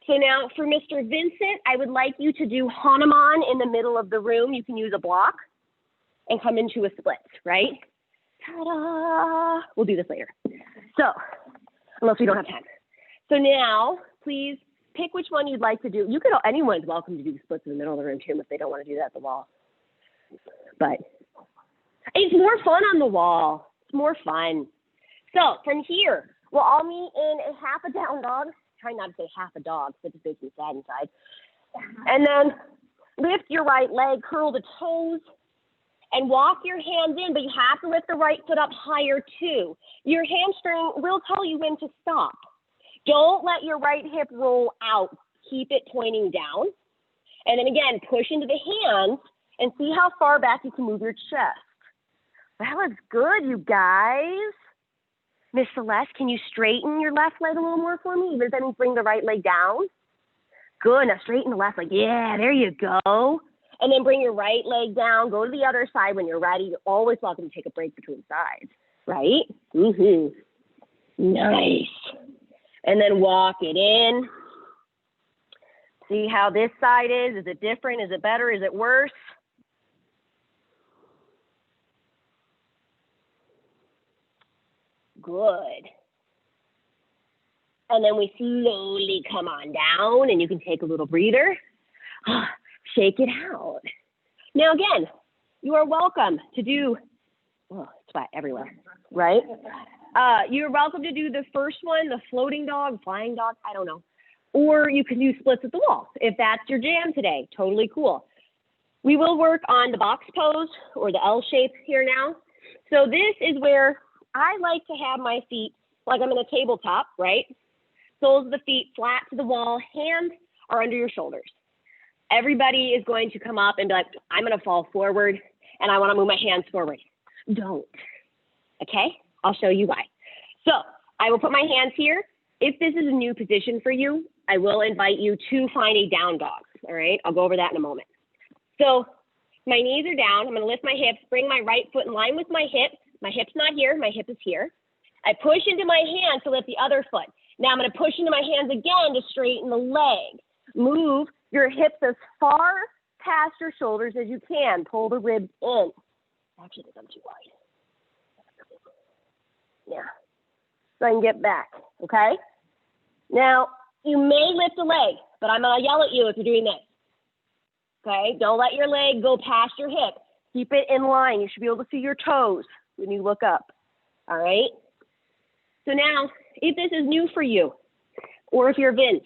So now for Mr. Vincent, I would like you to do Hanuman in the middle of the room. You can use a block and come into a split, right? Ta-da! We'll do this later. So, unless we don't have time. So now, please pick which one you'd like to do. Anyone's welcome to do splits in the middle of the room too if they don't want to do that at the wall. But it's more fun on the wall. It's more fun. So from here, we'll all meet in a half a down dog. Try not to say half a dog, because it just makes me sad inside. And then lift your right leg, curl the toes, and walk your hands in, but you have to lift the right foot up higher too. Your hamstring will tell you when to stop. Don't let your right hip roll out. Keep it pointing down. And then again, push into the hands and see how far back you can move your chest. That looks good, you guys. Miss Celeste, can you straighten your left leg a little more for me? Even if that means bring the right leg down. Good, now straighten the left leg. Yeah, there you go. And then bring your right leg down. Go to the other side when you're ready. You're always welcome to take a break between sides, right? Nice. And then walk it in. See how this side is. Is it different? Is it better? Is it worse? Good. And then we slowly come on down, and you can take a little breather. Shake it out. Now again, you are welcome to do, sweat everywhere, right? You're welcome to do the first one, the floating dog, flying dog, I don't know. Or you can do splits at the wall if that's your jam today. Totally cool. We will work on the box pose or the L shape here now. So this is where I like to have my feet like I'm in a tabletop, right? Soles of the feet flat to the wall, hands are under your shoulders. Everybody is going to come up and be like, I'm going to fall forward and I want to move my hands forward. Don't. Okay? I'll show you why. So I will put my hands here. If this is a new position for you, I will invite you to find a down dog. All right? I'll go over that in a moment. So My knees are down. I'm going to lift my hips, bring my right foot in line with my hip. My hip's not here. My hip is here. I push into my hands to lift the other foot. Now I'm going to push into my hands again to straighten the leg. Move your hips as far past your shoulders as you can. Pull the ribs in. Actually, I'm too wide. Yeah. So I can get back, okay? Now, you may lift a leg, but I'm going to yell at you if you're doing this. Okay? Don't let your leg go past your hip. Keep it in line. You should be able to see your toes when you look up. All right? So now, if this is new for you, or if you're Vince,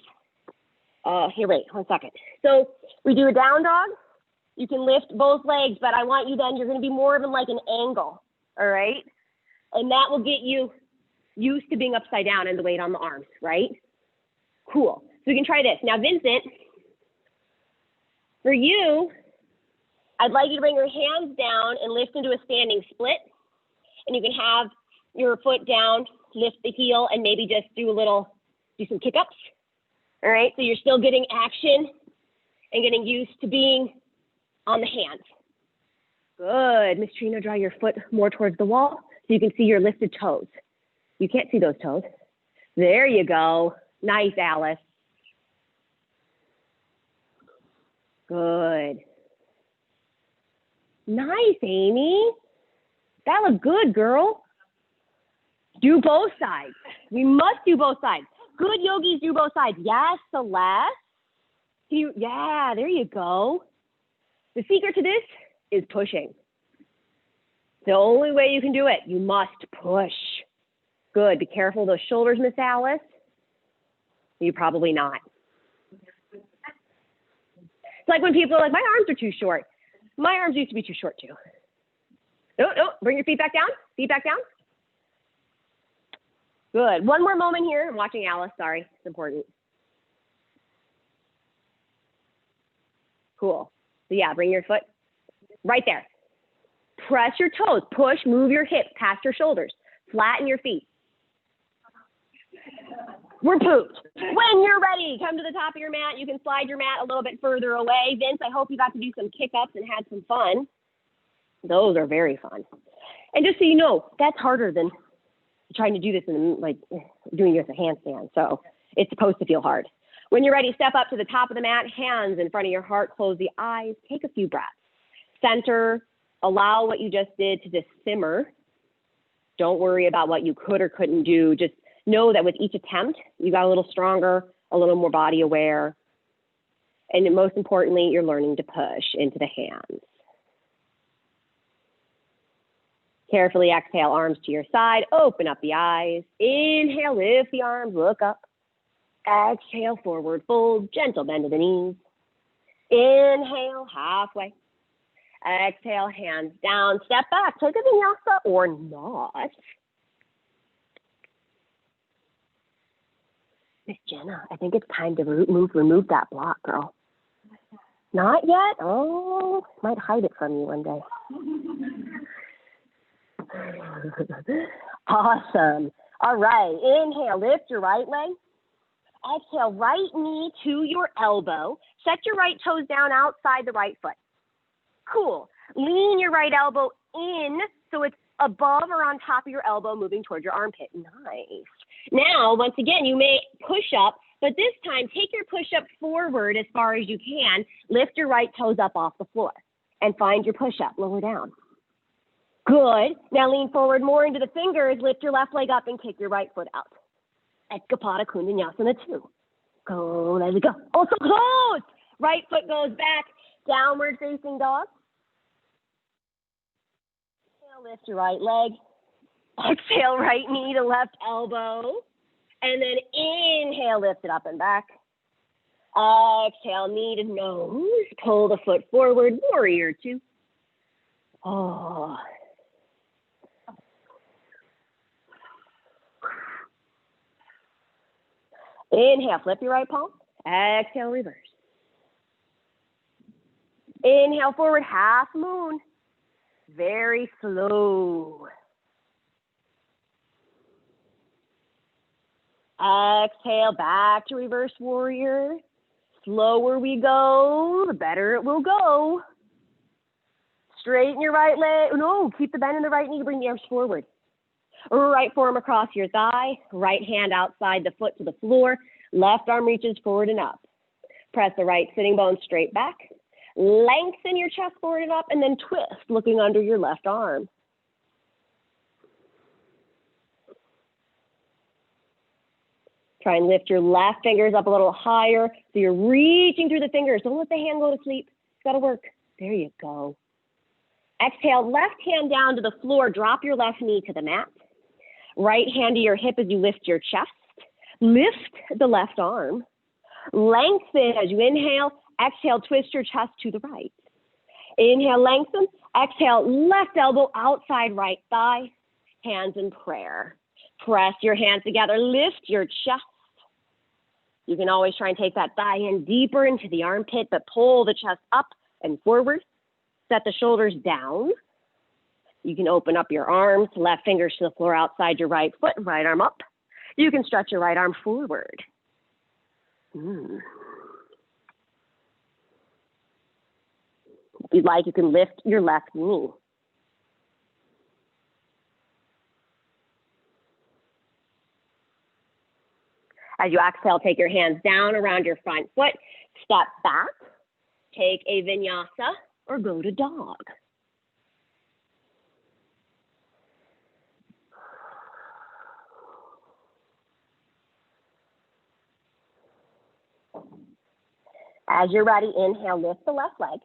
here, wait, 1 second. So we do a down dog. You can lift both legs, but I want you then, you're going to be more of in like an angle, all right? And that will get you used to being upside down and the weight on the arms, right? Cool. So we can try this. Now, Vincent, for you, I'd like you to bring your hands down and lift into a standing split. And you can have your foot down, lift the heel, and maybe just do some kick-ups. All right, so you're still getting action and getting used to being on the hands. Good. Miss Trina, draw your foot more towards the wall so you can see your lifted toes. You can't see those toes. There you go. Nice, Alice. Good. Nice, Amy. That looked good, girl. Do both sides. We must do both sides. Good yogis do both sides. Yes, Celeste. Yeah, there you go. The secret to this is pushing. The only way you can do it, you must push. Good. Be careful of those shoulders, Miss Alice. You probably not. It's like when people are like, my arms are too short. My arms used to be too short too. No, bring your feet back down. Feet back down. Good. One more moment here. I'm watching Alice. Sorry. It's important. Cool. So yeah, bring your foot right there. Press your toes. Push. Move your hips past your shoulders. Flatten your feet. We're pooped. When you're ready, come to the top of your mat. You can slide your mat a little bit further away. Vince, I hope you got to do some kick-ups and had some fun. Those are very fun. And just so you know, that's harder than trying to do this in like doing it as a handstand. So it's supposed to feel hard. When you're ready, step up to the top of the mat, hands in front of your heart, close the eyes, take a few breaths. Center, allow what you just did to just simmer. Don't worry about what you could or couldn't do. Just know that with each attempt, you got a little stronger, a little more body aware. And most importantly, you're learning to push into the hands. Carefully exhale, arms to your side. Open up the eyes. Inhale, lift the arms, look up. Exhale, forward fold, gentle bend of the knees. Inhale, halfway. Exhale, hands down, step back. Take a vinyasa or not. Miss Jenna, I think it's time to remove that block, girl. Not yet? Oh, might hide it from you one day. Awesome. All right. Inhale, lift your right leg. Exhale, right knee to your elbow. Set your right toes down outside the right foot. Cool. Lean your right elbow in so it's above or on top of your elbow, moving towards your armpit. Nice. Now, once again, you may push up, but this time take your push up forward as far as you can. Lift your right toes up off the floor and find your push up. Lower down. Good. Now lean forward more into the fingers. Lift your left leg up and kick your right foot out. Ekapada Kundanyasana 2. Go, let it go. Also close. Right foot goes back. Downward facing dog. Exhale, lift your right leg. Exhale, right knee to left elbow. And then inhale, lift it up and back. Exhale, knee to nose. Pull the foot forward. Warrior 2. Oh. Inhale, flip your right palm. Exhale, reverse. Inhale, forward, half moon. Very slow. Exhale, back to reverse warrior. Slower we go, the better it will go. Straighten your right leg. No, keep the bend in the right knee. Bring the arms forward. Right forearm across your thigh. Right hand outside the foot to the floor. Left arm reaches forward and up. Press the right sitting bone straight back. Lengthen your chest forward and up, and then twist, looking under your left arm. Try and lift your left fingers up a little higher. So you're reaching through the fingers. Don't let the hand go to sleep. It's got to work. There you go. Exhale, left hand down to the floor. Drop your left knee to the mat. Right hand to your hip as you lift your chest. Lift the left arm. Lengthen as you inhale. Exhale, twist your chest to the right. Inhale, lengthen. Exhale, left elbow outside right thigh. Hands in prayer. Press your hands together. Lift your chest. You can always try and take that thigh in deeper into the armpit, but pull the chest up and forward. Set the shoulders down. You can open up your arms, left fingers to the floor outside your right foot, right arm up. You can stretch your right arm forward. If you'd like, you can lift your left knee. As you exhale, take your hands down around your front foot, step back, take a vinyasa or go to dog. As you're ready, inhale, lift the left leg.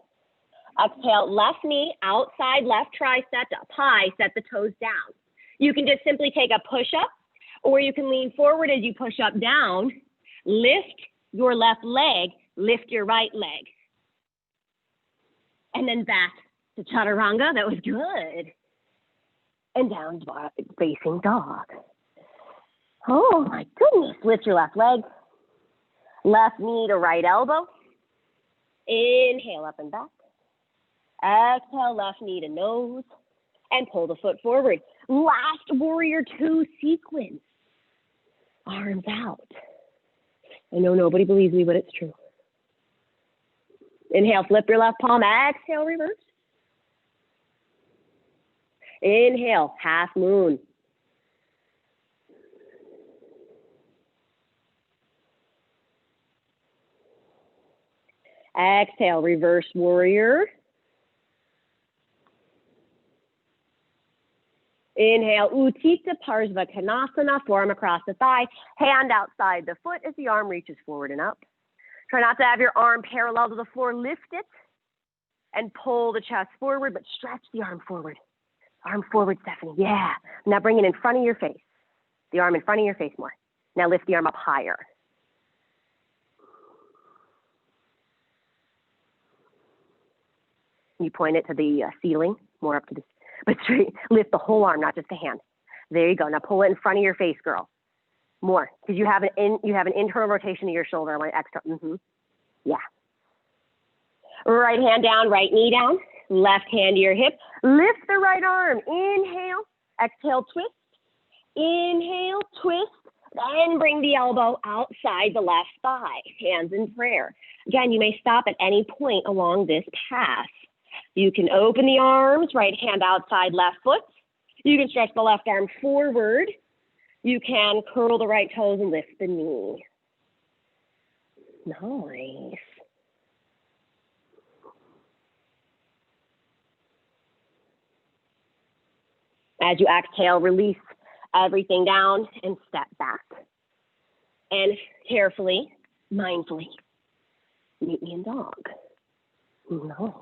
Exhale, left knee outside, left tricep up high, set the toes down. You can just simply take a push-up, or you can lean forward as you push up down, lift your left leg, lift your right leg. And then back to chaturanga. That was good. And down facing dog. Oh my goodness. Lift your left leg, left knee to right elbow. Inhale up and back. Exhale, left knee to nose. And pull the foot forward. Last warrior two sequence. Arms out. I know nobody believes me, but it's true. Inhale, flip your left palm. Exhale, reverse. Inhale, half moon. Exhale, reverse warrior. Inhale, Utthita Parsvakonasana, forearm across the thigh, hand outside the foot as the arm reaches forward and up. Try not to have your arm parallel to the floor. Lift it and pull the chest forward, but stretch the arm forward. Arm forward, Stephanie. Yeah. Now bring it in front of your face. The arm in front of your face more. Now lift the arm up higher. You point it to the ceiling, more up to the, but straight. Lift the whole arm, not just the hand. There you go. Now pull it in front of your face, girl. More, because you have an internal rotation of your shoulder. I want extra. Yeah. Right hand down, right knee down. Left hand to your hip. Lift the right arm. Inhale. Exhale, twist. Inhale, twist. Then bring the elbow outside the left thigh. Hands in prayer. Again, you may stop at any point along this path. You can open the arms, right hand outside left foot. You can stretch the left arm forward. You can curl the right toes and lift the knee. Nice. As you exhale, release everything down and step back. And carefully, mindfully, meet me in dog. Nice.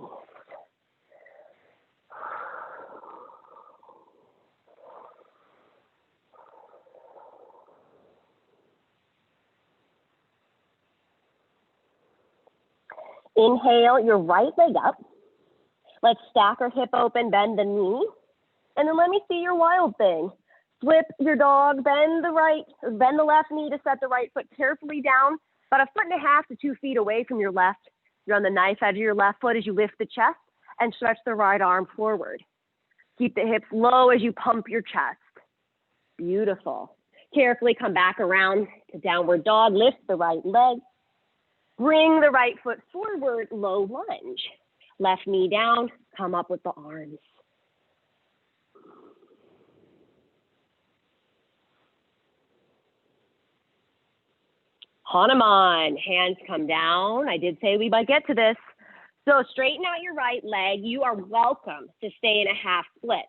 Inhale your right leg up. Let's stack our hip open, bend the knee. And then let me see your wild thing. Flip your dog, bend the left knee to set the right foot carefully down, about 1.5 to 2 feet away from your left. You're on the knife edge of your left foot as you lift the chest and stretch the right arm forward. Keep the hips low as you pump your chest. Beautiful. Carefully come back around to downward dog. Lift the right leg. Bring the right foot forward, low lunge. Left knee down, come up with the arms. Hanuman, hands come down. I did say we might get to this. So straighten out your right leg. You are welcome to stay in a half split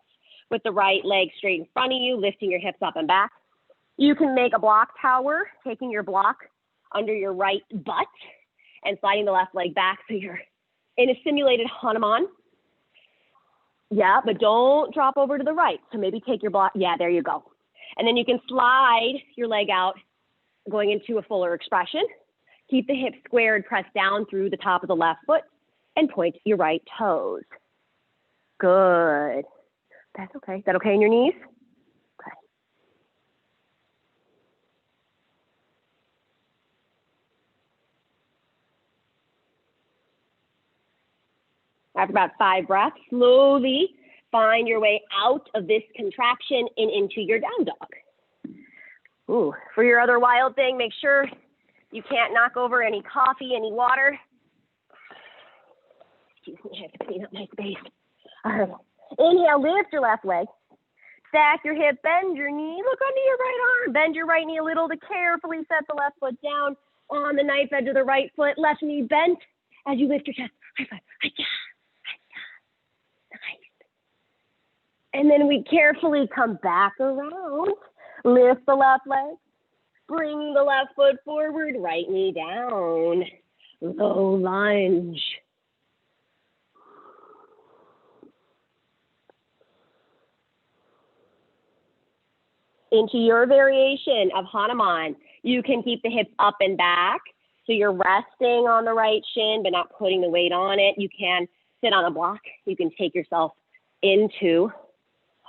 with the right leg straight in front of you, lifting your hips up and back. You can make a block tower, taking your block under your right butt and sliding the left leg back so you're in a simulated Hanuman. Yeah, but don't drop over to the right. So maybe take your block. Yeah, there you go. And then you can slide your leg out, going into a fuller expression. Keep the hips squared, press down through the top of the left foot, and point your right toes. Good. That's okay. Is that okay in your knees? Okay. After about 5 breaths, slowly find your way out of this contraction and into your down dog. Ooh, for your other wild thing, make sure you can't knock over any coffee, any water. Excuse me, I have to clean up my space. All right. Inhale, lift your left leg. Stack your hip, bend your knee, look under your right arm. Bend your right knee a little to carefully set the left foot down on the knife edge of the right foot. Left knee bent as you lift your chest. High five. Hi-ya. Nice. And then we carefully come back around. Lift the left leg. Bring the left foot forward. Right knee down. Low lunge. Into your variation of Hanuman, you can keep the hips up and back. So you're resting on the right shin, but not putting the weight on it. You can sit on a block. You can take yourself into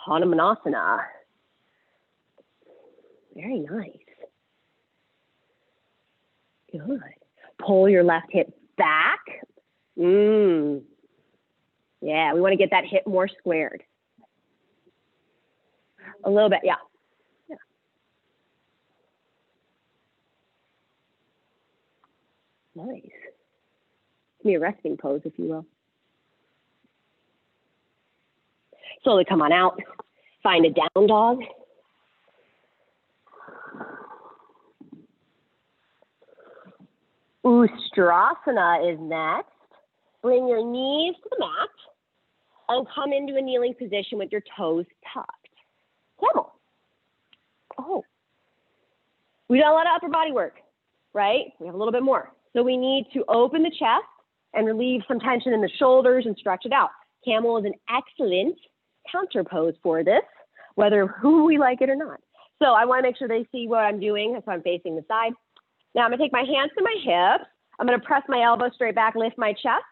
Hanumanasana. Very nice. Good. Pull your left hip back. Yeah, we want to get that hip more squared. A little bit, yeah. Nice. Give me a resting pose, if you will. Slowly come on out. Find a down dog. Ustrasana is next. Bring your knees to the mat and come into a kneeling position with your toes tucked. Camel. Oh. We got a lot of upper body work, right? We have a little bit more. So we need to open the chest and relieve some tension in the shoulders and stretch it out. Camel is an excellent counter pose for this, whether who we like it or not. So I want to make sure they see what I'm doing, so I'm facing the side. Now I'm going to take my hands to my hips. I'm going to press my elbows straight back, lift my chest.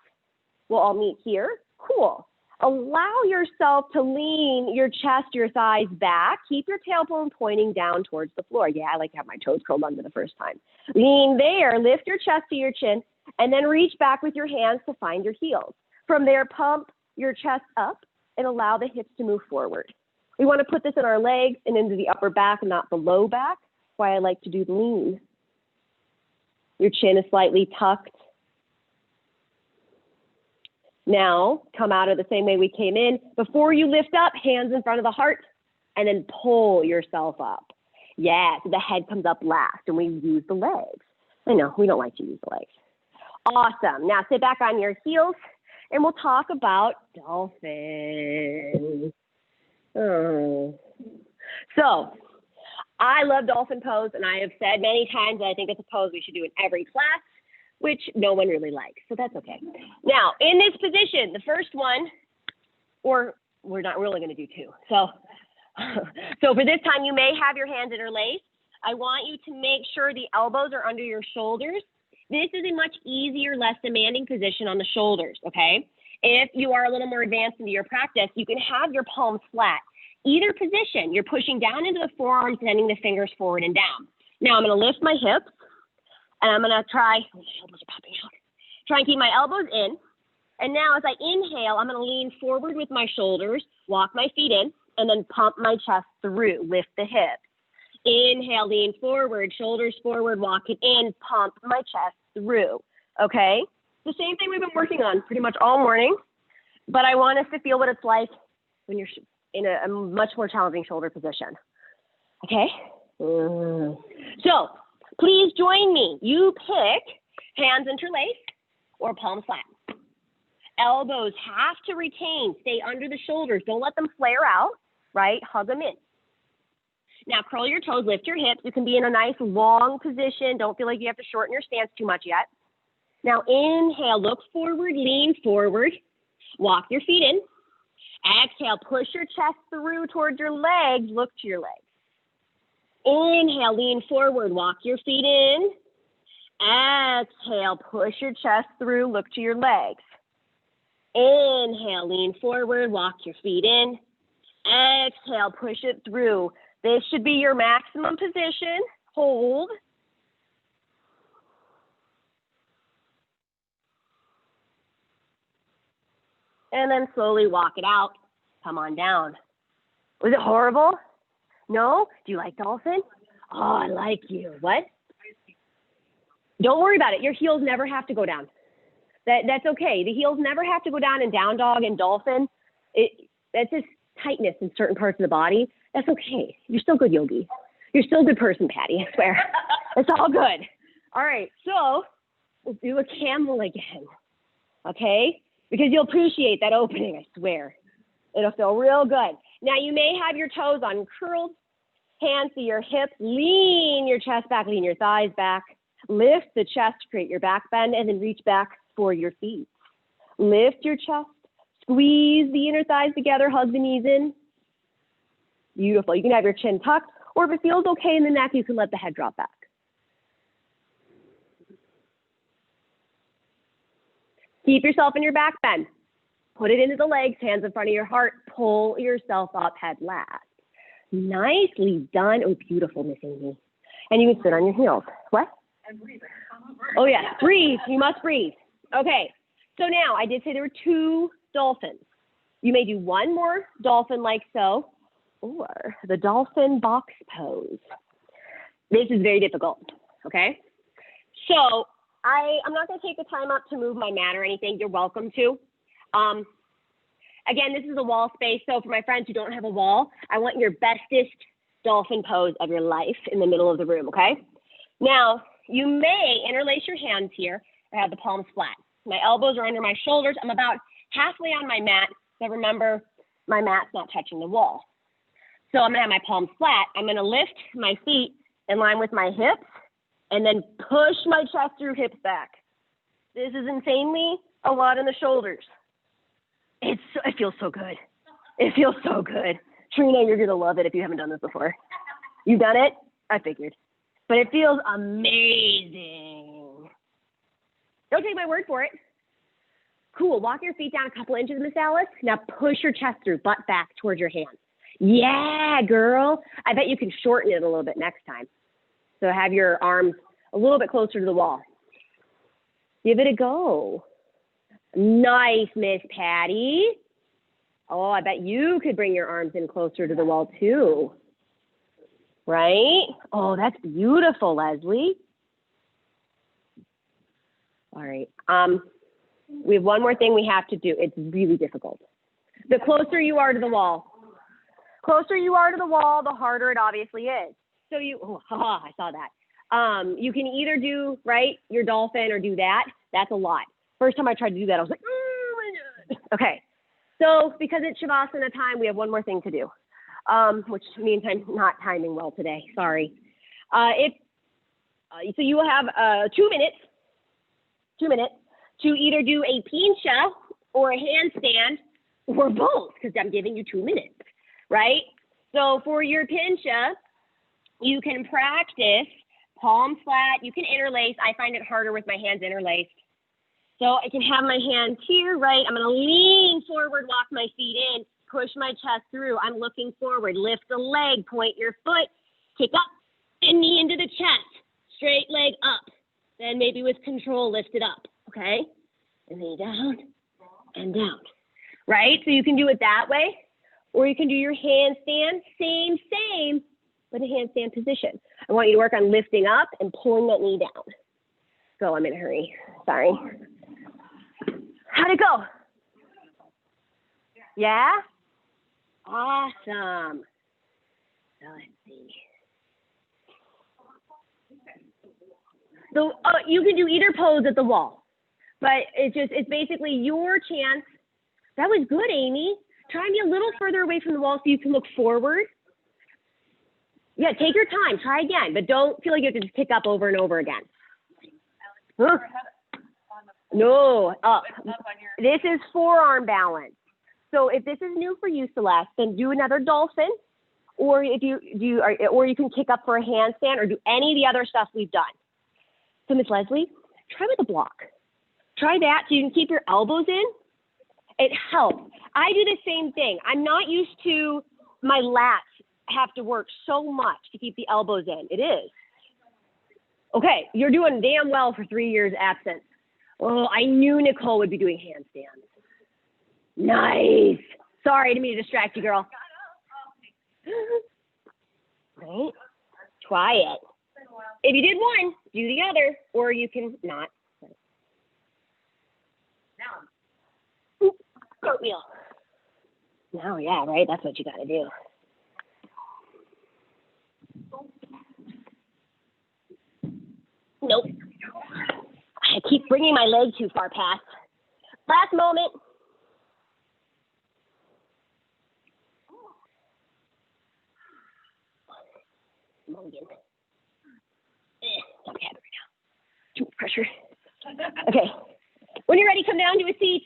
We'll all meet here. Cool. Allow yourself to lean your chest, your thighs back. Keep your tailbone pointing down towards the floor. Yeah, I like to have my toes curled under the first time. Lean there, lift your chest to your chin, and then reach back with your hands to find your heels. From there, pump your chest up and allow the hips to move forward. We want to put this in our legs and into the upper back, not the low back. That's why I like to do the lean. Your chin is slightly tucked. Now, come out of the same way we came in. Before you lift up, hands in front of the heart, and then pull yourself up. Yeah, so the head comes up last, and we use the legs. I know, we don't like to use the legs. Awesome. Now, sit back on your heels, and we'll talk about dolphin. Oh. So, I love dolphin pose, and I have said many times that I think it's a pose we should do in every class, which no one really likes, so that's okay. Now, in this position, the first one, or we're not really going to do two. So for this time, you may have your hands interlaced. I want you to make sure the elbows are under your shoulders. This is a much easier, less demanding position on the shoulders, okay? If you are a little more advanced into your practice, you can have your palms flat. Either position, you're pushing down into the forearms, sending the fingers forward and down. Now, I'm going to lift my hips. And I'm going to try and keep my elbows in. And now as I inhale, I'm going to lean forward with my shoulders, walk my feet in, and then pump my chest through, lift the hips. Inhale, lean forward, shoulders forward, walk it in, pump my chest through. Okay? the same thing we've been working on pretty much all morning, but I want us to feel what it's like when you're in a much more challenging shoulder position. Okay? So please join me. You pick hands interlaced or palms flat. Elbows have to retain, stay under the shoulders. Don't let them flare out, right? Hug them in. Now curl your toes, lift your hips. You can be in a nice long position. Don't feel like you have to shorten your stance too much yet. Now inhale, look forward, lean forward. Walk your feet in. Exhale, push your chest through towards your legs. Look to your legs. Inhale, lean forward, walk your feet in. Exhale, push your chest through, look to your legs. Inhale, lean forward, walk your feet in. Exhale, push it through. This should be your maximum position. Hold. And then slowly walk it out. Come on down. Was it horrible? No? Do you like dolphin? Oh, I like you. What? Don't worry about it. Your heels never have to go down. That's okay. The heels never have to go down in down dog and dolphin. That's just tightness in certain parts of the body. That's okay. You're still good, Yogi. You're still a good person, Patty, I swear. It's all good. All right, so we'll do a camel again, okay? Because you'll appreciate that opening, I swear. It'll feel real good. Now, you may have your toes uncurled, hands to your hips, lean your chest back, lean your thighs back, lift the chest to create your back bend, and then reach back for your feet. Lift your chest, squeeze the inner thighs together, hug the knees in. Beautiful. You can have your chin tucked, or if it feels okay in the neck, you can let the head drop back. Keep yourself in your back bend. Put it into the legs, hands in front of your heart. Pull yourself up, head last. Nicely done. Oh, beautiful, Miss Amy. And you can sit on your heels. What? I'm breathing. Oh, yeah. Breathe. You must breathe. Okay. So now, I did say there were 2 dolphins. You may do one more dolphin like so, or the dolphin box pose. This is very difficult, okay? So I'm not going to take the time up to move my mat or anything. You're welcome to. Again, this is a wall space, so for my friends who don't have a wall, I want your bestest dolphin pose of your life in the middle of the room, okay? Now, you may interlace your hands here. I have the palms flat. My elbows are under my shoulders. I'm about halfway on my mat, but remember, my mat's not touching the wall. So I'm going to have my palms flat. I'm going to lift my feet in line with my hips and then push my chest through, hips back. This is insanely a lot in the shoulders. It feels so good. It feels so good. Trina, you're going to love it if you haven't done this before. You've done it? I figured. But it feels amazing. Don't take my word for it. Cool. Walk your feet down a couple inches, Miss Alice. Now push your chest through, butt back towards your hands. Yeah, girl. I bet you can shorten it a little bit next time. So have your arms a little bit closer to the wall. Give it a go. Nice, Miss Patty. Oh, I bet you could bring your arms in closer to the wall too. Right? Oh, that's beautiful, Leslie. All right. We have one more thing we have to do. It's really difficult. The closer you are to the wall, the harder it obviously is. So I saw that. You can either do, right, your dolphin or do that. That's a lot. First time I tried to do that, I was like, oh my God. Okay. So because it's Shavasana time, we have one more thing to do, which means I'm not timing well today. Sorry. So you will have 2 minutes to either do a pincha or a handstand or both, because I'm giving you 2 minutes, right? So for your pincha, you can practice palm flat. You can interlace. I find it harder with my hands interlaced. So I can have my hands here, right? I'm going to lean forward, walk my feet in, push my chest through. I'm looking forward. Lift the leg, point your foot, kick up, and knee into the chest. Straight leg up. Then maybe with control, lift it up, okay? And then down and down, right? So you can do it that way, or you can do your handstand, same, but a handstand position. I want you to work on lifting up and pulling that knee down. Go, I'm in a hurry, sorry. How'd it go? Yeah? Awesome. So let's see. So you can do either pose at the wall, but it's basically your chance. That was good, Amy. Try and be a little further away from the wall so you can look forward. Yeah, take your time. Try again, but don't feel like you have to just pick up over and over again. Huh? No, up. This is forearm balance. So if this is new for you, Celeste, then do another dolphin, or if you do, or you can kick up for a handstand, or do any of the other stuff we've done. So Miss Leslie, try with a block. Try that so you can keep your elbows in. It helps. I do the same thing. I'm not used to my lats have to work so much to keep the elbows in. It is. Okay, you're doing damn well for 3 years absent. Oh, I knew Nicole would be doing handstands. Nice. Sorry, I didn't mean to distract you, girl. Right? Try it. If you did one, do the other, or you can not. Now. Cartwheel. Now, yeah, right? That's what you got to do. Nope. I keep bringing my leg too far past. Last moment. Mulligan. Don't have it right now. Too much pressure. Okay. When you're ready, come down to a seat.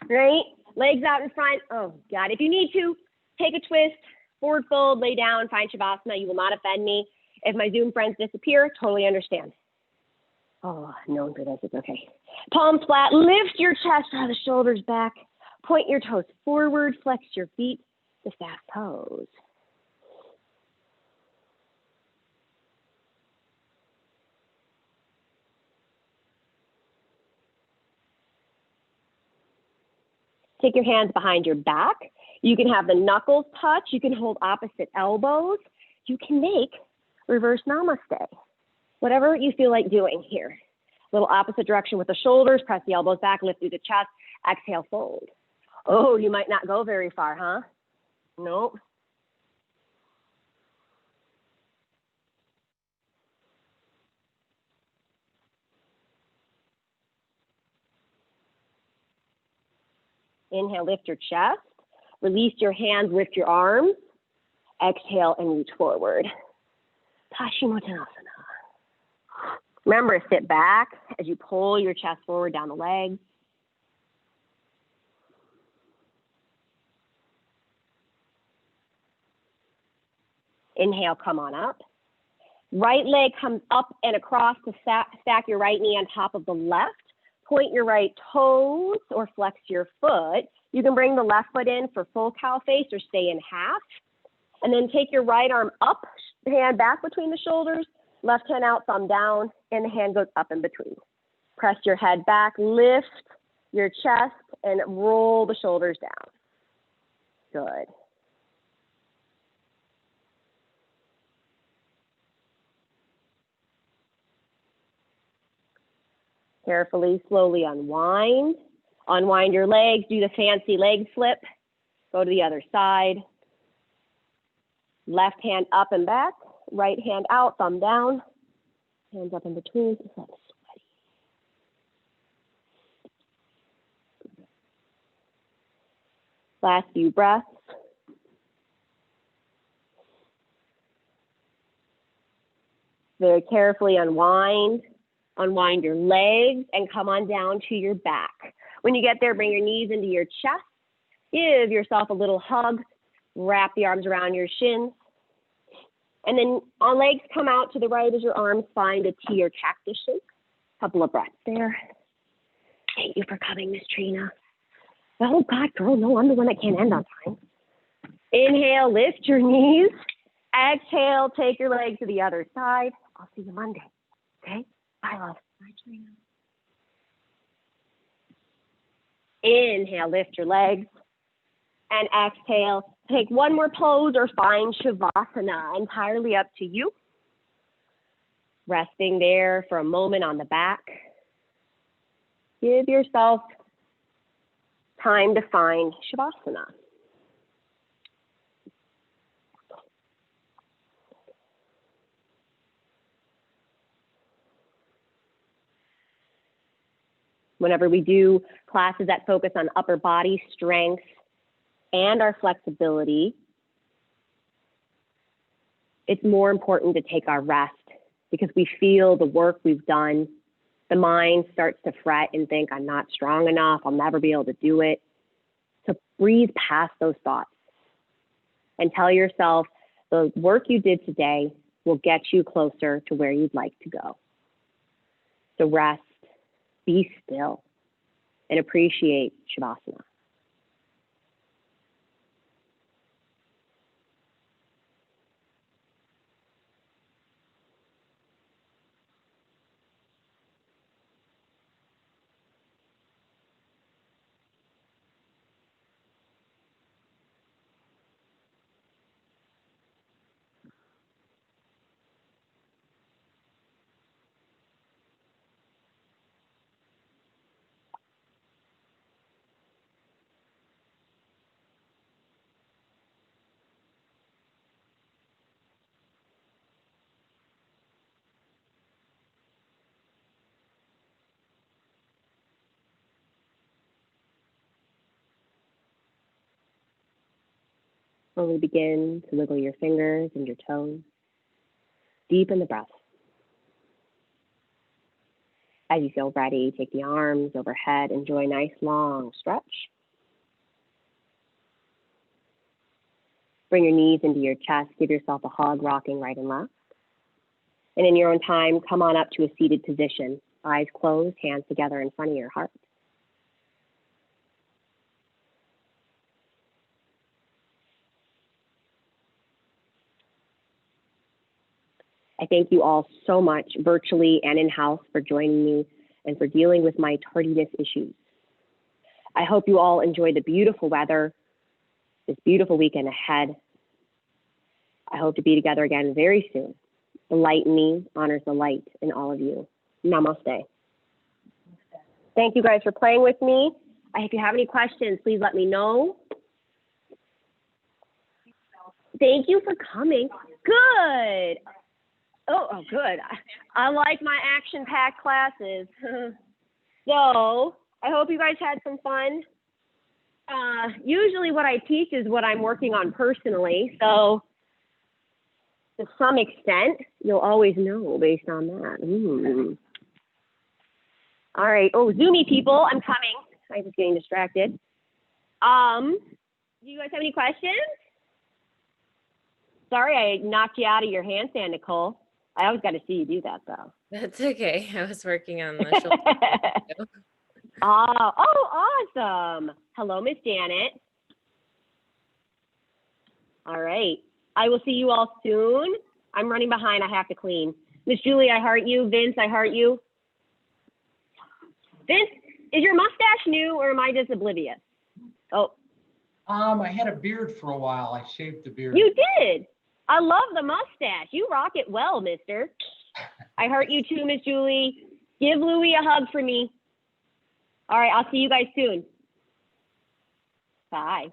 Right? Legs out in front. Oh, God. If you need to, take a twist, forward fold, lay down, find Shavasana. You will not offend me. If my Zoom friends disappear, totally understand. Oh, known for this. It's okay. Palms flat. Lift your chest, draw the shoulders back. Point your toes forward. Flex your feet. The fast pose. Take your hands behind your back. You can have the knuckles touch. You can hold opposite elbows. You can make reverse namaste. Whatever you feel like doing here. Little opposite direction with the shoulders. Press the elbows back. Lift through the chest. Exhale, fold. Oh, you might not go very far, huh? Nope. Inhale, lift your chest. Release your hands, lift your arms. Exhale and reach forward. Paschimottanasana. Remember, sit back as you pull your chest forward down the legs. Inhale, come on up. Right leg comes up and across to stack your right knee on top of the left. Point your right toes or flex your foot. You can bring the left foot in for full cow face or stay in half. And then take your right arm up, hand back between the shoulders, left hand out, thumb down, and the hand goes up in between. Press your head back, lift your chest, and roll the shoulders down. Good. Carefully, slowly unwind. Unwind your legs, do the fancy leg flip. Go to the other side. Left hand up and back, right hand out, thumb down. Hands up in between. It's not sweaty. Last few breaths. Very carefully unwind. Unwind your legs and come on down to your back. When you get there, bring your knees into your chest. Give yourself a little hug. Wrap the arms around your shins. And then on legs, come out to the right as your arms find a T or cactus shape. Couple of breaths there. Thank you for coming, Miss Trina. Oh, God, girl, no, I'm the one that can't end on time. Inhale, lift your knees. Exhale, take your legs to the other side. I'll see you Monday, okay? Bye, love. Bye, Trina. Inhale, lift your legs. And exhale, take one more pose or find Shavasana. Entirely up to you. Resting there for a moment on the back. Give yourself time to find Shavasana. Whenever we do classes that focus on upper body strength and our flexibility, it's more important to take our rest because we feel the work we've done. The mind starts to fret and think, I'm not strong enough, I'll never be able to do it. So breathe past those thoughts and tell yourself the work you did today will get you closer to where you'd like to go. So rest, be still, and appreciate Shavasana. Slowly begin to wiggle your fingers and your toes. Deepen the breath. As you feel ready, take the arms overhead. Enjoy a nice long stretch. Bring your knees into your chest. Give yourself a hug, rocking right and left. And in your own time, come on up to a seated position. Eyes closed, hands together in front of your heart. I thank you all so much, virtually and in-house, for joining me and for dealing with my tardiness issues. I hope you all enjoy the beautiful weather, this beautiful weekend ahead. I hope to be together again very soon. The light in me honors the light in all of you. Namaste. Thank you guys for playing with me. If you have any questions, please let me know. Thank you for coming. Good. Oh, good. I like my action-packed classes. So I hope you guys had some fun. Usually what I teach is what I'm working on personally. So to some extent, you'll always know based on that. All right. Oh, Zoomy people, I'm coming. I'm just getting distracted. Do you guys have any questions? Sorry, I knocked you out of your handstand, Nicole. I always got to see you do that, though. That's okay. I was working on the shoulder. Oh, awesome. Hello, Miss Janet. All right. I will see you all soon. I'm running behind. I have to clean. Miss Julie, I heart you. Vince, I heart you. Vince, is your mustache new or am I just oblivious? Oh. I had a beard for a while. I shaved the beard. You did. I love the mustache. You rock it well, mister. I heart you too, Miss Julie. Give Louie a hug for me. All right, I'll see you guys soon. Bye.